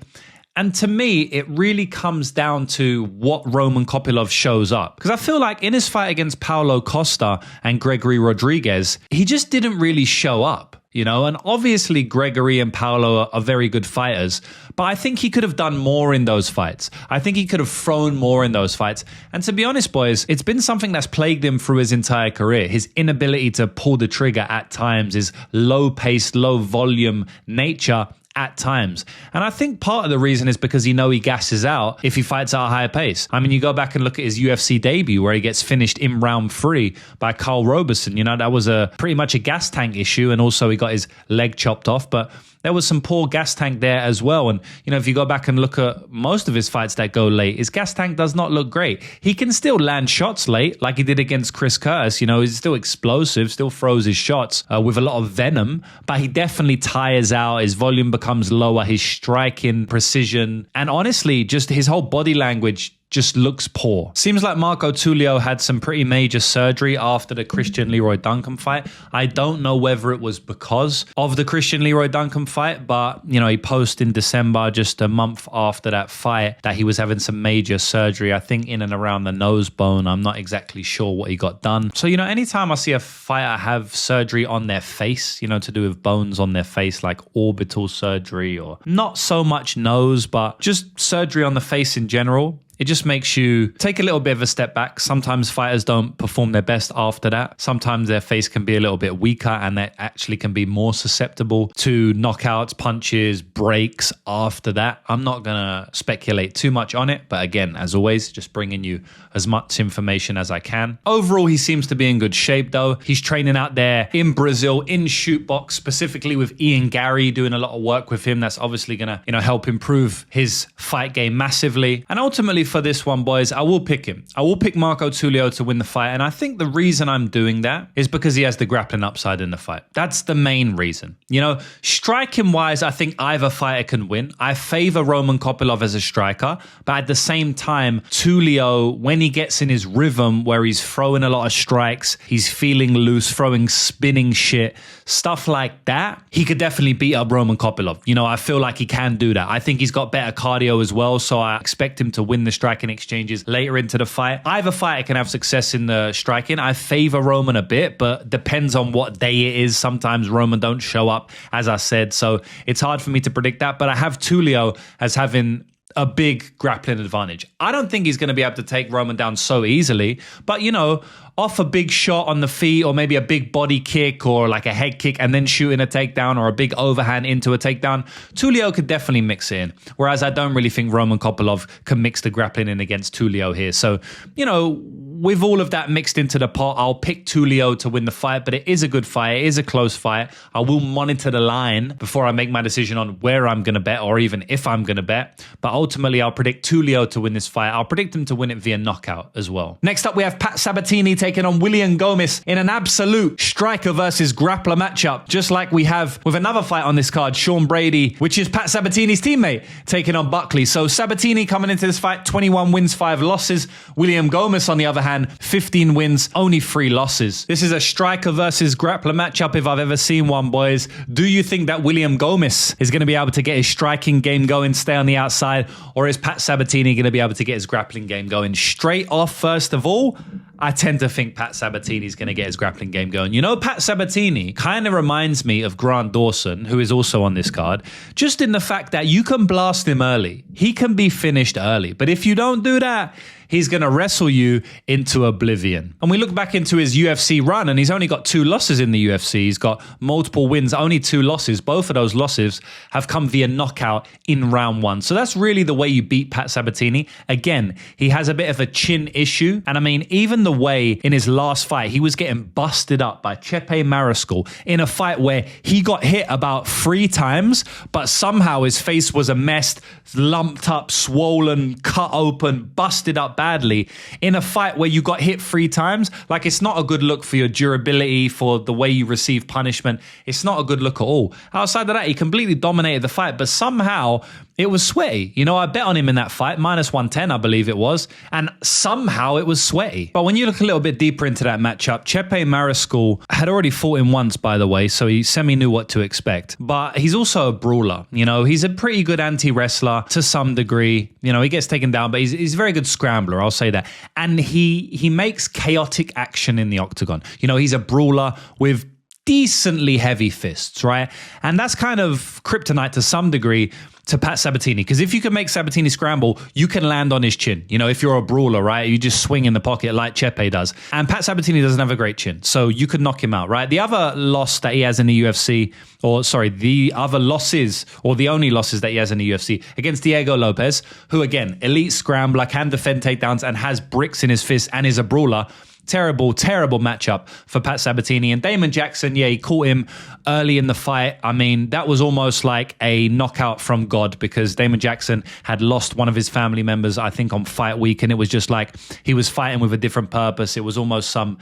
And to me, it really comes down to what Roman Kopylov shows up. Because I feel like in his fight against Paulo Costa and Gregory Rodriguez, he just didn't really show up. You know, and obviously Gregory and Paulo are very good fighters, but I think he could have done more in those fights. I think he could have thrown more in those fights. And to be honest, boys, it's been something that's plagued him through his entire career. His inability to pull the trigger at times, his low-paced, low-volume nature at times. And I think part of the reason is because he gasses out if he fights at a higher pace. I mean, you go back and look at his UFC debut where he gets finished in round 3 by Carl Roberson. You know, that was pretty much a gas tank issue, and also he got his leg chopped off, but there was some poor gas tank there as well. And, you know, if you go back and look at most of his fights that go late, his gas tank does not look great. He can still land shots late, like he did against Chris Curtis. You know, he's still explosive, still throws his shots with a lot of venom, but he definitely tires out. His volume becomes lower, his striking precision, and honestly, just his whole body language just looks poor. Seems like Marco Tulio had some pretty major surgery after the Christian Leroy Duncan fight. I don't know whether it was because of the Christian Leroy Duncan fight, but, you know, he posted in December, just a month after that fight, that he was having some major surgery, I think in and around the nose bone. I'm not exactly sure what he got done. So, you know, anytime I see a fighter have surgery on their face, you know, to do with bones on their face, like orbital surgery, or not so much nose, but just surgery on the face in general, it just makes you take a little bit of a step back. Sometimes fighters don't perform their best after that. Sometimes their face can be a little bit weaker and they actually can be more susceptible to knockouts, punches, breaks after that. I'm not going to speculate too much on it. But again, as always, just bringing you as much information as I can. Overall, he seems to be in good shape though. He's training out there in Brazil, in shoot box, specifically with Ian Gary, doing a lot of work with him. That's obviously going to, you know, help improve his fight game massively. And ultimately, for this one, boys, I will pick him. I will pick Marco Tulio to win the fight. And I think the reason I'm doing that is because he has the grappling upside in the fight. That's the main reason. You know, striking wise, I think either fighter can win. I favor Roman Kopylov as a striker, but at the same time, Tulio, when he gets in his rhythm where he's throwing a lot of strikes, he's feeling loose, throwing spinning shit, stuff like that, he could definitely beat up Roman Kopylov. You know, I feel like he can do that. I think he's got better cardio as well, so I expect him to win the striking exchanges later into the fight. Either fighter can have success in the striking. I favor Roman a bit, but depends on what day it is. Sometimes Roman don't show up, as I said, so it's hard for me to predict that, but I have Tulio as having a big grappling advantage. I don't think he's going to be able to take Roman down so easily, but, you know, off a big shot on the feet, or maybe a big body kick or like a head kick and then shooting a takedown, or a big overhand into a takedown, Tulio could definitely mix it in. Whereas I don't really think Roman Kopylov can mix the grappling in against Tulio here. So, you know, with all of that mixed into the pot, I'll pick Tulio to win the fight, but it is a good fight. It is a close fight. I will monitor the line before I make my decision on where I'm going to bet, or even if I'm going to bet. But ultimately, I'll predict Tulio to win this fight. I'll predict him to win it via knockout as well. Next up, we have Pat Sabatini taking on William Gomis in an absolute striker versus grappler matchup, just like we have with another fight on this card, Sean Brady, which is Pat Sabatini's teammate, taking on Buckley. So Sabatini coming into this fight, 21 wins, 5 losses. William Gomis, on the other hand, 15 wins, only 3 losses. This is a striker versus grappler matchup if I've ever seen one, boys. Do you think that William Gomis is going to be able to get his striking game going, stay on the outside, or is Pat Sabatini going to be able to get his grappling game going? Straight off, first of all, I tend to think Pat Sabatini is going to get his grappling game going. You know, Pat Sabatini kind of reminds me of Grant Dawson, who is also on this card, just in the fact that you can blast him early. He can be finished early. But if you don't do that, he's going to wrestle you into oblivion. And we look back into his UFC run, and he's only got 2 losses in the UFC. He's got multiple wins, only 2 losses. Both of those losses have come via knockout in round 1. So that's really the way you beat Pat Sabatini. Again, he has a bit of a chin issue. And I mean, even the way in his last fight, he was getting busted up by Chepe Mariscal in a fight where he got hit about 3 times, but somehow his face was a mess, lumped up, swollen, cut open, busted up badly in a fight where you got hit 3 times. Like, it's not a good look for your durability, for the way you receive punishment. It's not a good look at all. Outside of that, he completely dominated the fight, but somehow it was sweaty. You know, I bet on him in that fight, minus 110, I believe it was, and somehow it was sweaty. But when you look a little bit deeper into that matchup, Chepe Mariscal had already fought him once, by the way, so he semi-knew what to expect. But he's also a brawler. You know, he's a pretty good anti-wrestler to some degree. You know, he gets taken down, but he's a very good scrambler, I'll say that. And he makes chaotic action in the octagon. You know, he's a brawler with decently heavy fists, right? And that's kind of kryptonite to some degree to Pat Sabatini, because if you can make Sabatini scramble, you can land on his chin. You know, if you're a brawler, right, you just swing in the pocket like Chepe does. And Pat Sabatini doesn't have a great chin, so you could knock him out, right? The other loss that he has in the UFC, the other losses, or the only losses that he has in the UFC, against Diego Lopez, who again, elite scrambler, can defend takedowns and has bricks in his fist and is a brawler. Terrible, terrible matchup for Pat Sabatini. And Damon Jackson, yeah, he caught him early in the fight. I mean, that was almost like a knockout from God, because Damon Jackson had lost one of his family members, I think, on fight week. And it was just like he was fighting with a different purpose. It was almost some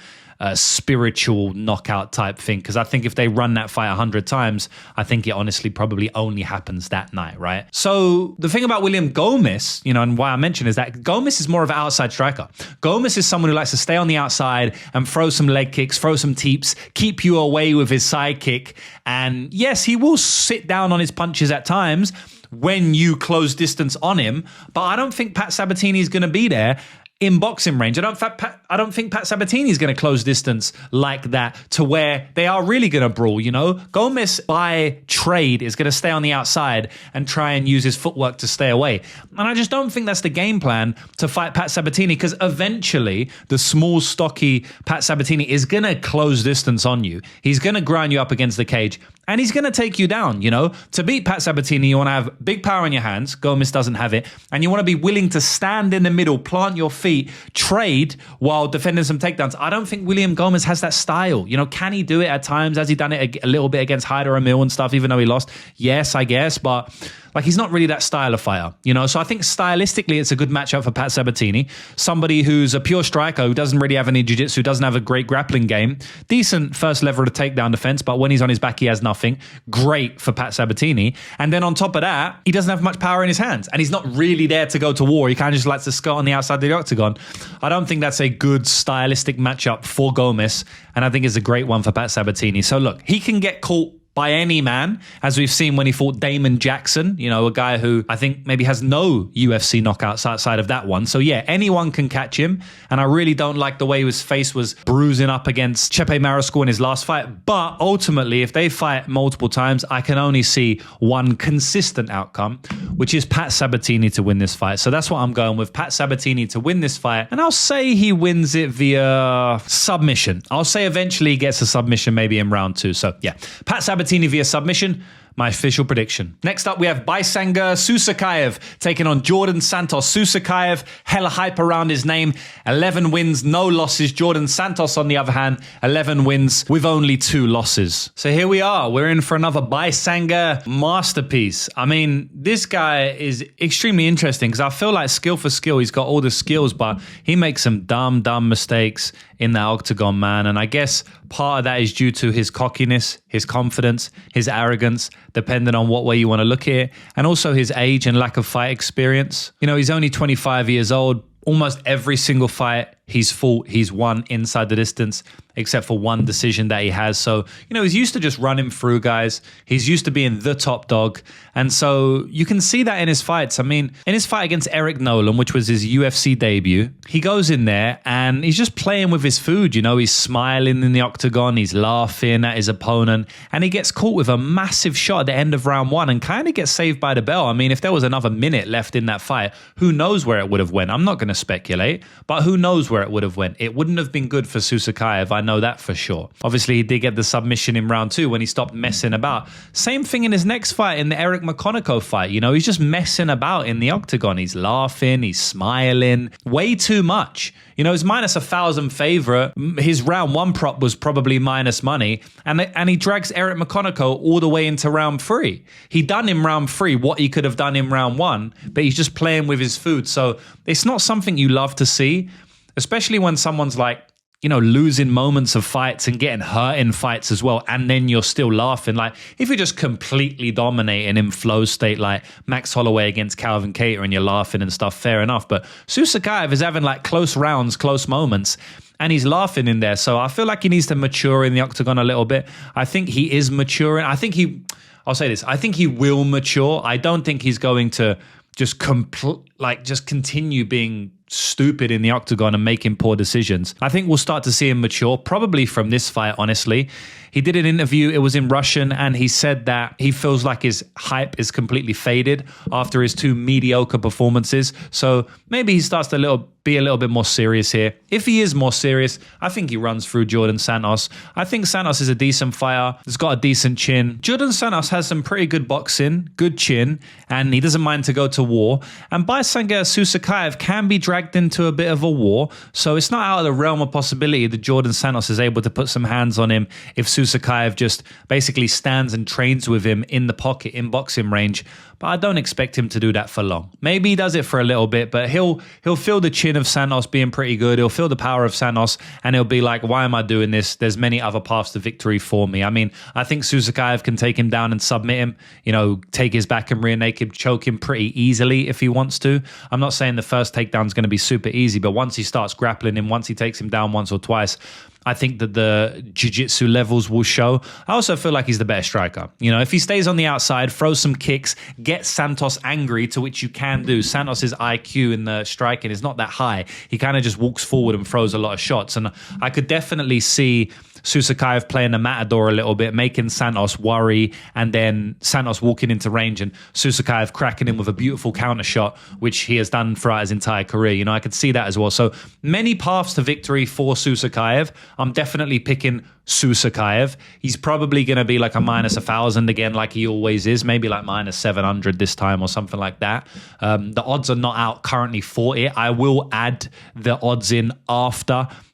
spiritual knockout type thing, because I think if they run that fight 100 times, I think it honestly probably only happens that night, right? So the thing about William Gomis, you know, and why I mentioned is that Gomis is more of an outside striker. Gomis is someone who likes to stay on the outside and throw some leg kicks, throw some teeps, keep you away with his side kick. And yes, he will sit down on his punches at times when you close distance on him, but I don't think Pat Sabatini is going to be there in boxing range. I don't think Pat Sabatini is going to close distance like that to where they are really going to brawl, you know? Gomis, by trade, is going to stay on the outside and try and use his footwork to stay away. And I just don't think that's the game plan to fight Pat Sabatini, because eventually the small, stocky Pat Sabatini is going to close distance on you. He's going to grind you up against the cage, and he's going to take you down, you know? To beat Pat Sabatini, you want to have big power in your hands. Gomis doesn't have it. And you want to be willing to stand in the middle, plant your feet, trade while defending some takedowns. I don't think William Gomis has that style. You know, can he do it at times? Has he done it a little bit against Hyder Emil and stuff, even though he lost? Yes, I guess. But like, he's not really that style of fighter, you know? So I think stylistically, it's a good matchup for Pat Sabatini. Somebody who's a pure striker, who doesn't really have any jiu-jitsu, doesn't have a great grappling game. Decent first level of takedown defense, but when he's on his back, he has nothing. Great for Pat Sabatini. And then on top of that, he doesn't have much power in his hands, and he's not really there to go to war. He kind of just likes to skirt on the outside of the octagon. I don't think that's a good stylistic matchup for Gomis, and I think it's a great one for Pat Sabatini. So look, he can get caught by any man, as we've seen when he fought Damon Jackson, you know, a guy who I think maybe has no UFC knockouts outside of that one. So yeah, anyone can catch him. And I really don't like the way his face was bruising up against Chepe Mariscal in his last fight. But ultimately, if they fight multiple times, I can only see one consistent outcome, which is Pat Sabatini to win this fight. So that's what I'm going with, Pat Sabatini to win this fight. And I'll say he wins it via submission. I'll say eventually he gets a submission maybe in round 2. So yeah, Pat Sabatini via submission, my official prediction. Next up, we have Baisangur Susurkaev taking on Djorden Santos. Susurkaev, hella hype around his name. 11 wins, no losses. Djorden Santos, on the other hand, 11 wins with only 2 losses. So here we are. We're in for another Baisangur masterpiece. I mean, this guy is extremely interesting because I feel like skill for skill, he's got all the skills, but he makes some dumb mistakes in that octagon, man. And I guess part of that is due to his cockiness, his confidence, his arrogance, depending on what way you want to look at it, and also his age and lack of fight experience. You know, he's only 25 years old. Almost every single fight he's fought, he's won inside the distance, except for one decision that he has. So, you know, he's used to just running through guys. He's used to being the top dog. And so you can see that in his fights. I mean, in his fight against Eric Nolan, which was his UFC debut, he goes in there and he's just playing with his food. You know, he's smiling in the octagon. He's laughing at his opponent. And he gets caught with a massive shot at the end of round 1 and kind of gets saved by the bell. I mean, if there was another minute left in that fight, who knows where it would have went? I'm not going to speculate, but who knows where it would have went? It wouldn't have been good for Susurkaev. I know that for sure. Obviously, he did get the submission in round 2 when he stopped messing about. Same thing in his next fight, in the Eric McConaughey fight. You know, he's just messing about in the octagon. He's laughing, he's smiling, way too much. You know, he's minus 1,000 favorite. His round 1 prop was probably minus money. And he drags Eric McConaughey all the way into round 3. He done in round 3 what he could have done in round 1, but he's just playing with his food. So it's not something you love to see, especially when someone's like losing moments of fights and getting hurt in fights as well, and then you're still laughing. Like, if you're just completely dominating in flow state, like Max Holloway against Calvin Kattar, and you're laughing and stuff, fair enough. But Susurkaev is having like close rounds, close moments, and he's laughing in there. So I feel like he needs to mature in the octagon a little bit. I think he is maturing. I'll say this, I think he will mature. I don't think he's going to just continue being stupid in the octagon and making poor decisions. I think we'll start to see him mature, probably from this fight, honestly. He did an interview, it was in Russian, and he said that he feels like his hype is completely faded after his 2 mediocre performances. So maybe he starts to be a little bit more serious here. If he is more serious, I think he runs through Djorden Santos. I think Santos is a decent fighter. He's got a decent chin. Djorden Santos has some pretty good boxing, good chin, and he doesn't mind to go to war. And Baisangur Susurkaev can be dragged into a bit of a war. So it's not out of the realm of possibility that Djorden Santos is able to put some hands on him if Susurkaev just basically stands and trains with him in the pocket, in boxing range. But I don't expect him to do that for long. Maybe he does it for a little bit, but he'll feel the chin of Santos being pretty good. He'll feel the power of Santos, and he'll be like, why am I doing this? There's many other paths to victory for me. I mean, I think Susurkaev can take him down and submit him, take his back and rear naked, choke him pretty easily if he wants to. I'm not saying the first takedown is going to be super easy, but once he starts grappling him, once he takes him down once or twice, I think that the jiu-jitsu levels will show. I also feel like he's the better striker. If he stays on the outside, throws some kicks, gets Santos angry, to which you can do. Santos's IQ in the striking is not that high. He kind of just walks forward and throws a lot of shots. And I could definitely see Susurkaev playing the matador a little bit, making Santos worry, and then Santos walking into range and Susurkaev cracking him with a beautiful counter shot, which he has done throughout his entire career. I could see that as well. So many paths to victory for Susurkaev. I'm definitely picking Susurkaev. He's probably going to be like a minus 1,000 again, like he always is, maybe like minus 700 this time or something like that. The odds are not out currently for it. I will add the odds in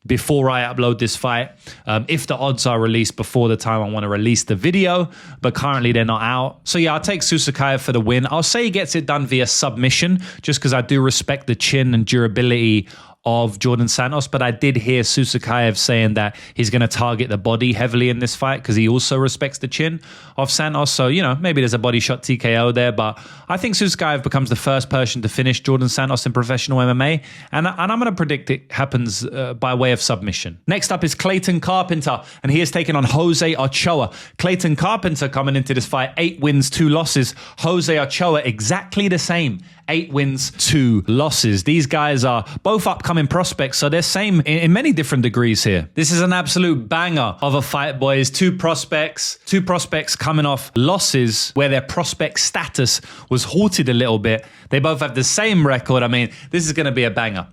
before I upload this fight. If the odds are released before the time I want to release the video, but currently they're not out. So yeah, I'll take Susurkaev for the win. I'll say he gets it done via submission, just because I do respect the chin and durability of Djorden Santos, but I did hear Susurkaev saying that he's going to target the body heavily in this fight because he also respects the chin of Santos. So, maybe there's a body shot TKO there, but I think Susurkaev becomes the first person to finish Djorden Santos in professional MMA, and I'm going to predict it happens by way of submission. Next up is Clayton Carpenter, and he is taking on Jose Ochoa. Clayton Carpenter coming into this fight, 8 wins, 2 losses. Jose Ochoa, exactly the same. 8 wins, 2 losses. These guys are both upcoming prospects, so they're same in many different degrees here. This is an absolute banger of a fight, boys. Two prospects coming off losses where their prospect status was halted a little bit. They both have the same record. I mean, this is going to be a banger,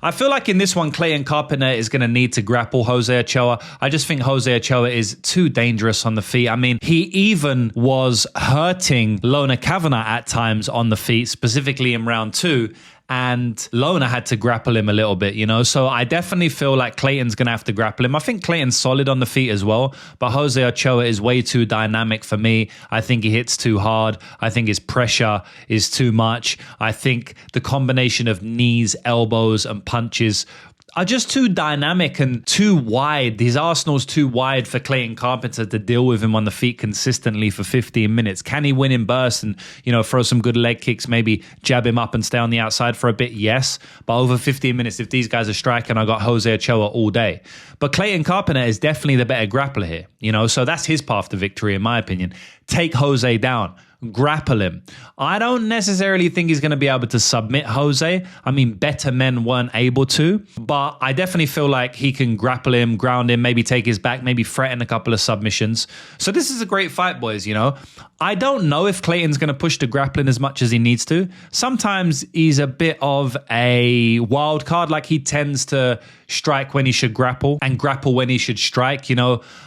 I feel like in this one, Clayton Carpenter is going to need to grapple Jose Ochoa. I just think Jose Ochoa is too dangerous on the feet. I mean, he even was hurting Lona Kavanagh at times on the feet, specifically in round 2, and Lona had to grapple him a little bit, so I definitely feel like Clayton's gonna have to grapple him. I think Clayton's solid on the feet as well, but Jose Ochoa is way too dynamic for me. I think he hits too hard. I think his pressure is too much. I think the combination of knees, elbows, and punches are just too dynamic and too wide. His arsenal's too wide for Clayton Carpenter to deal with him on the feet consistently for 15 minutes. Can he win in bursts and, throw some good leg kicks, maybe jab him up and stay on the outside for a bit? Yes. But over 15 minutes, if these guys are striking, I got Jose Ochoa all day. But Clayton Carpenter is definitely the better grappler here, so that's his path to victory, in my opinion. Take Jose down. Grapple him. I don't necessarily think he's going to be able to submit Jose. I mean, better men weren't able to, but I definitely feel like he can grapple him, ground him, maybe take his back, maybe threaten a couple of submissions. So this is a great fight, boys, I don't know if Clayton's going to push the grappling as much as he needs to. Sometimes he's a bit of a wild card, like he tends to strike when he should grapple and grapple when he should strike.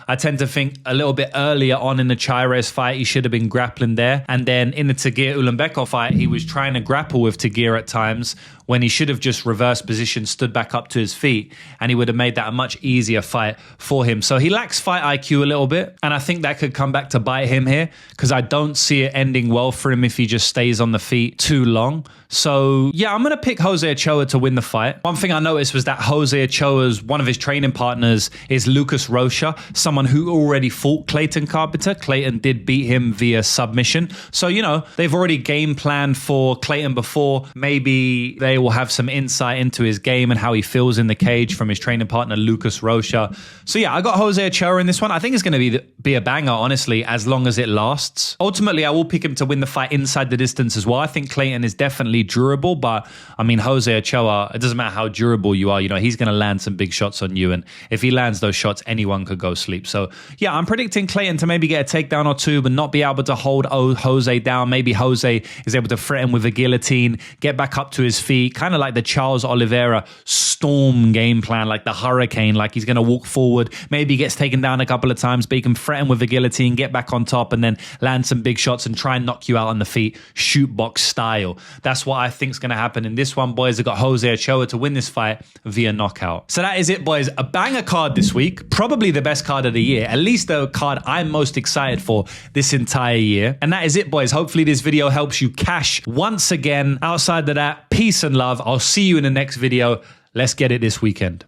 I tend to think a little bit earlier on in the Chimaev fight, he should have been grappling there. And then in the Tagir Ulanbekov fight, he was trying to grapple with Tagir at times, when he should have just reversed position, stood back up to his feet, and he would have made that a much easier fight for him. So he lacks fight IQ a little bit, and I think that could come back to bite him here, because I don't see it ending well for him if he just stays on the feet too long. So yeah, I'm going to pick Jose Ochoa to win the fight. One thing I noticed was that Jose Ochoa's, one of his training partners is Lucas Rocha, someone who already fought Clayton Carpenter. Clayton did beat him via submission. So, you know, they've already game planned for Clayton before. Maybe they will have some insight into his game and how he feels in the cage from his training partner, Lucas Rocha. So yeah, I got Jose Ochoa in this one. I think it's going to be a banger, honestly, as long as it lasts. Ultimately, I will pick him to win the fight inside the distance as well. I think Clayton is definitely durable, but I mean, Jose Ochoa, it doesn't matter how durable you are, you know, he's going to land some big shots on you. And if he lands those shots, anyone could go sleep. So yeah, I'm predicting Clayton to maybe get a takedown or two, but not be able to hold Jose down. Maybe Jose is able to threaten with a guillotine, get back up to his feet, kind of like the Charles Oliveira storm game plan, like the hurricane, like he's going to walk forward, maybe gets taken down a couple of times, but he can threaten with a guillotine, get back on top, and then land some big shots and try and knock you out on the feet, shoot box style. That's what I think is going to happen in this one, boys. I got Jose Ochoa to win this fight via knockout. So that is it, boys. A banger card this week. Probably the best card of the year. At least the card I'm most excited for this entire year. And that is it, boys. Hopefully this video helps you cash once again. Outside of that, peace and love. I'll see you in the next video. Let's get it this weekend.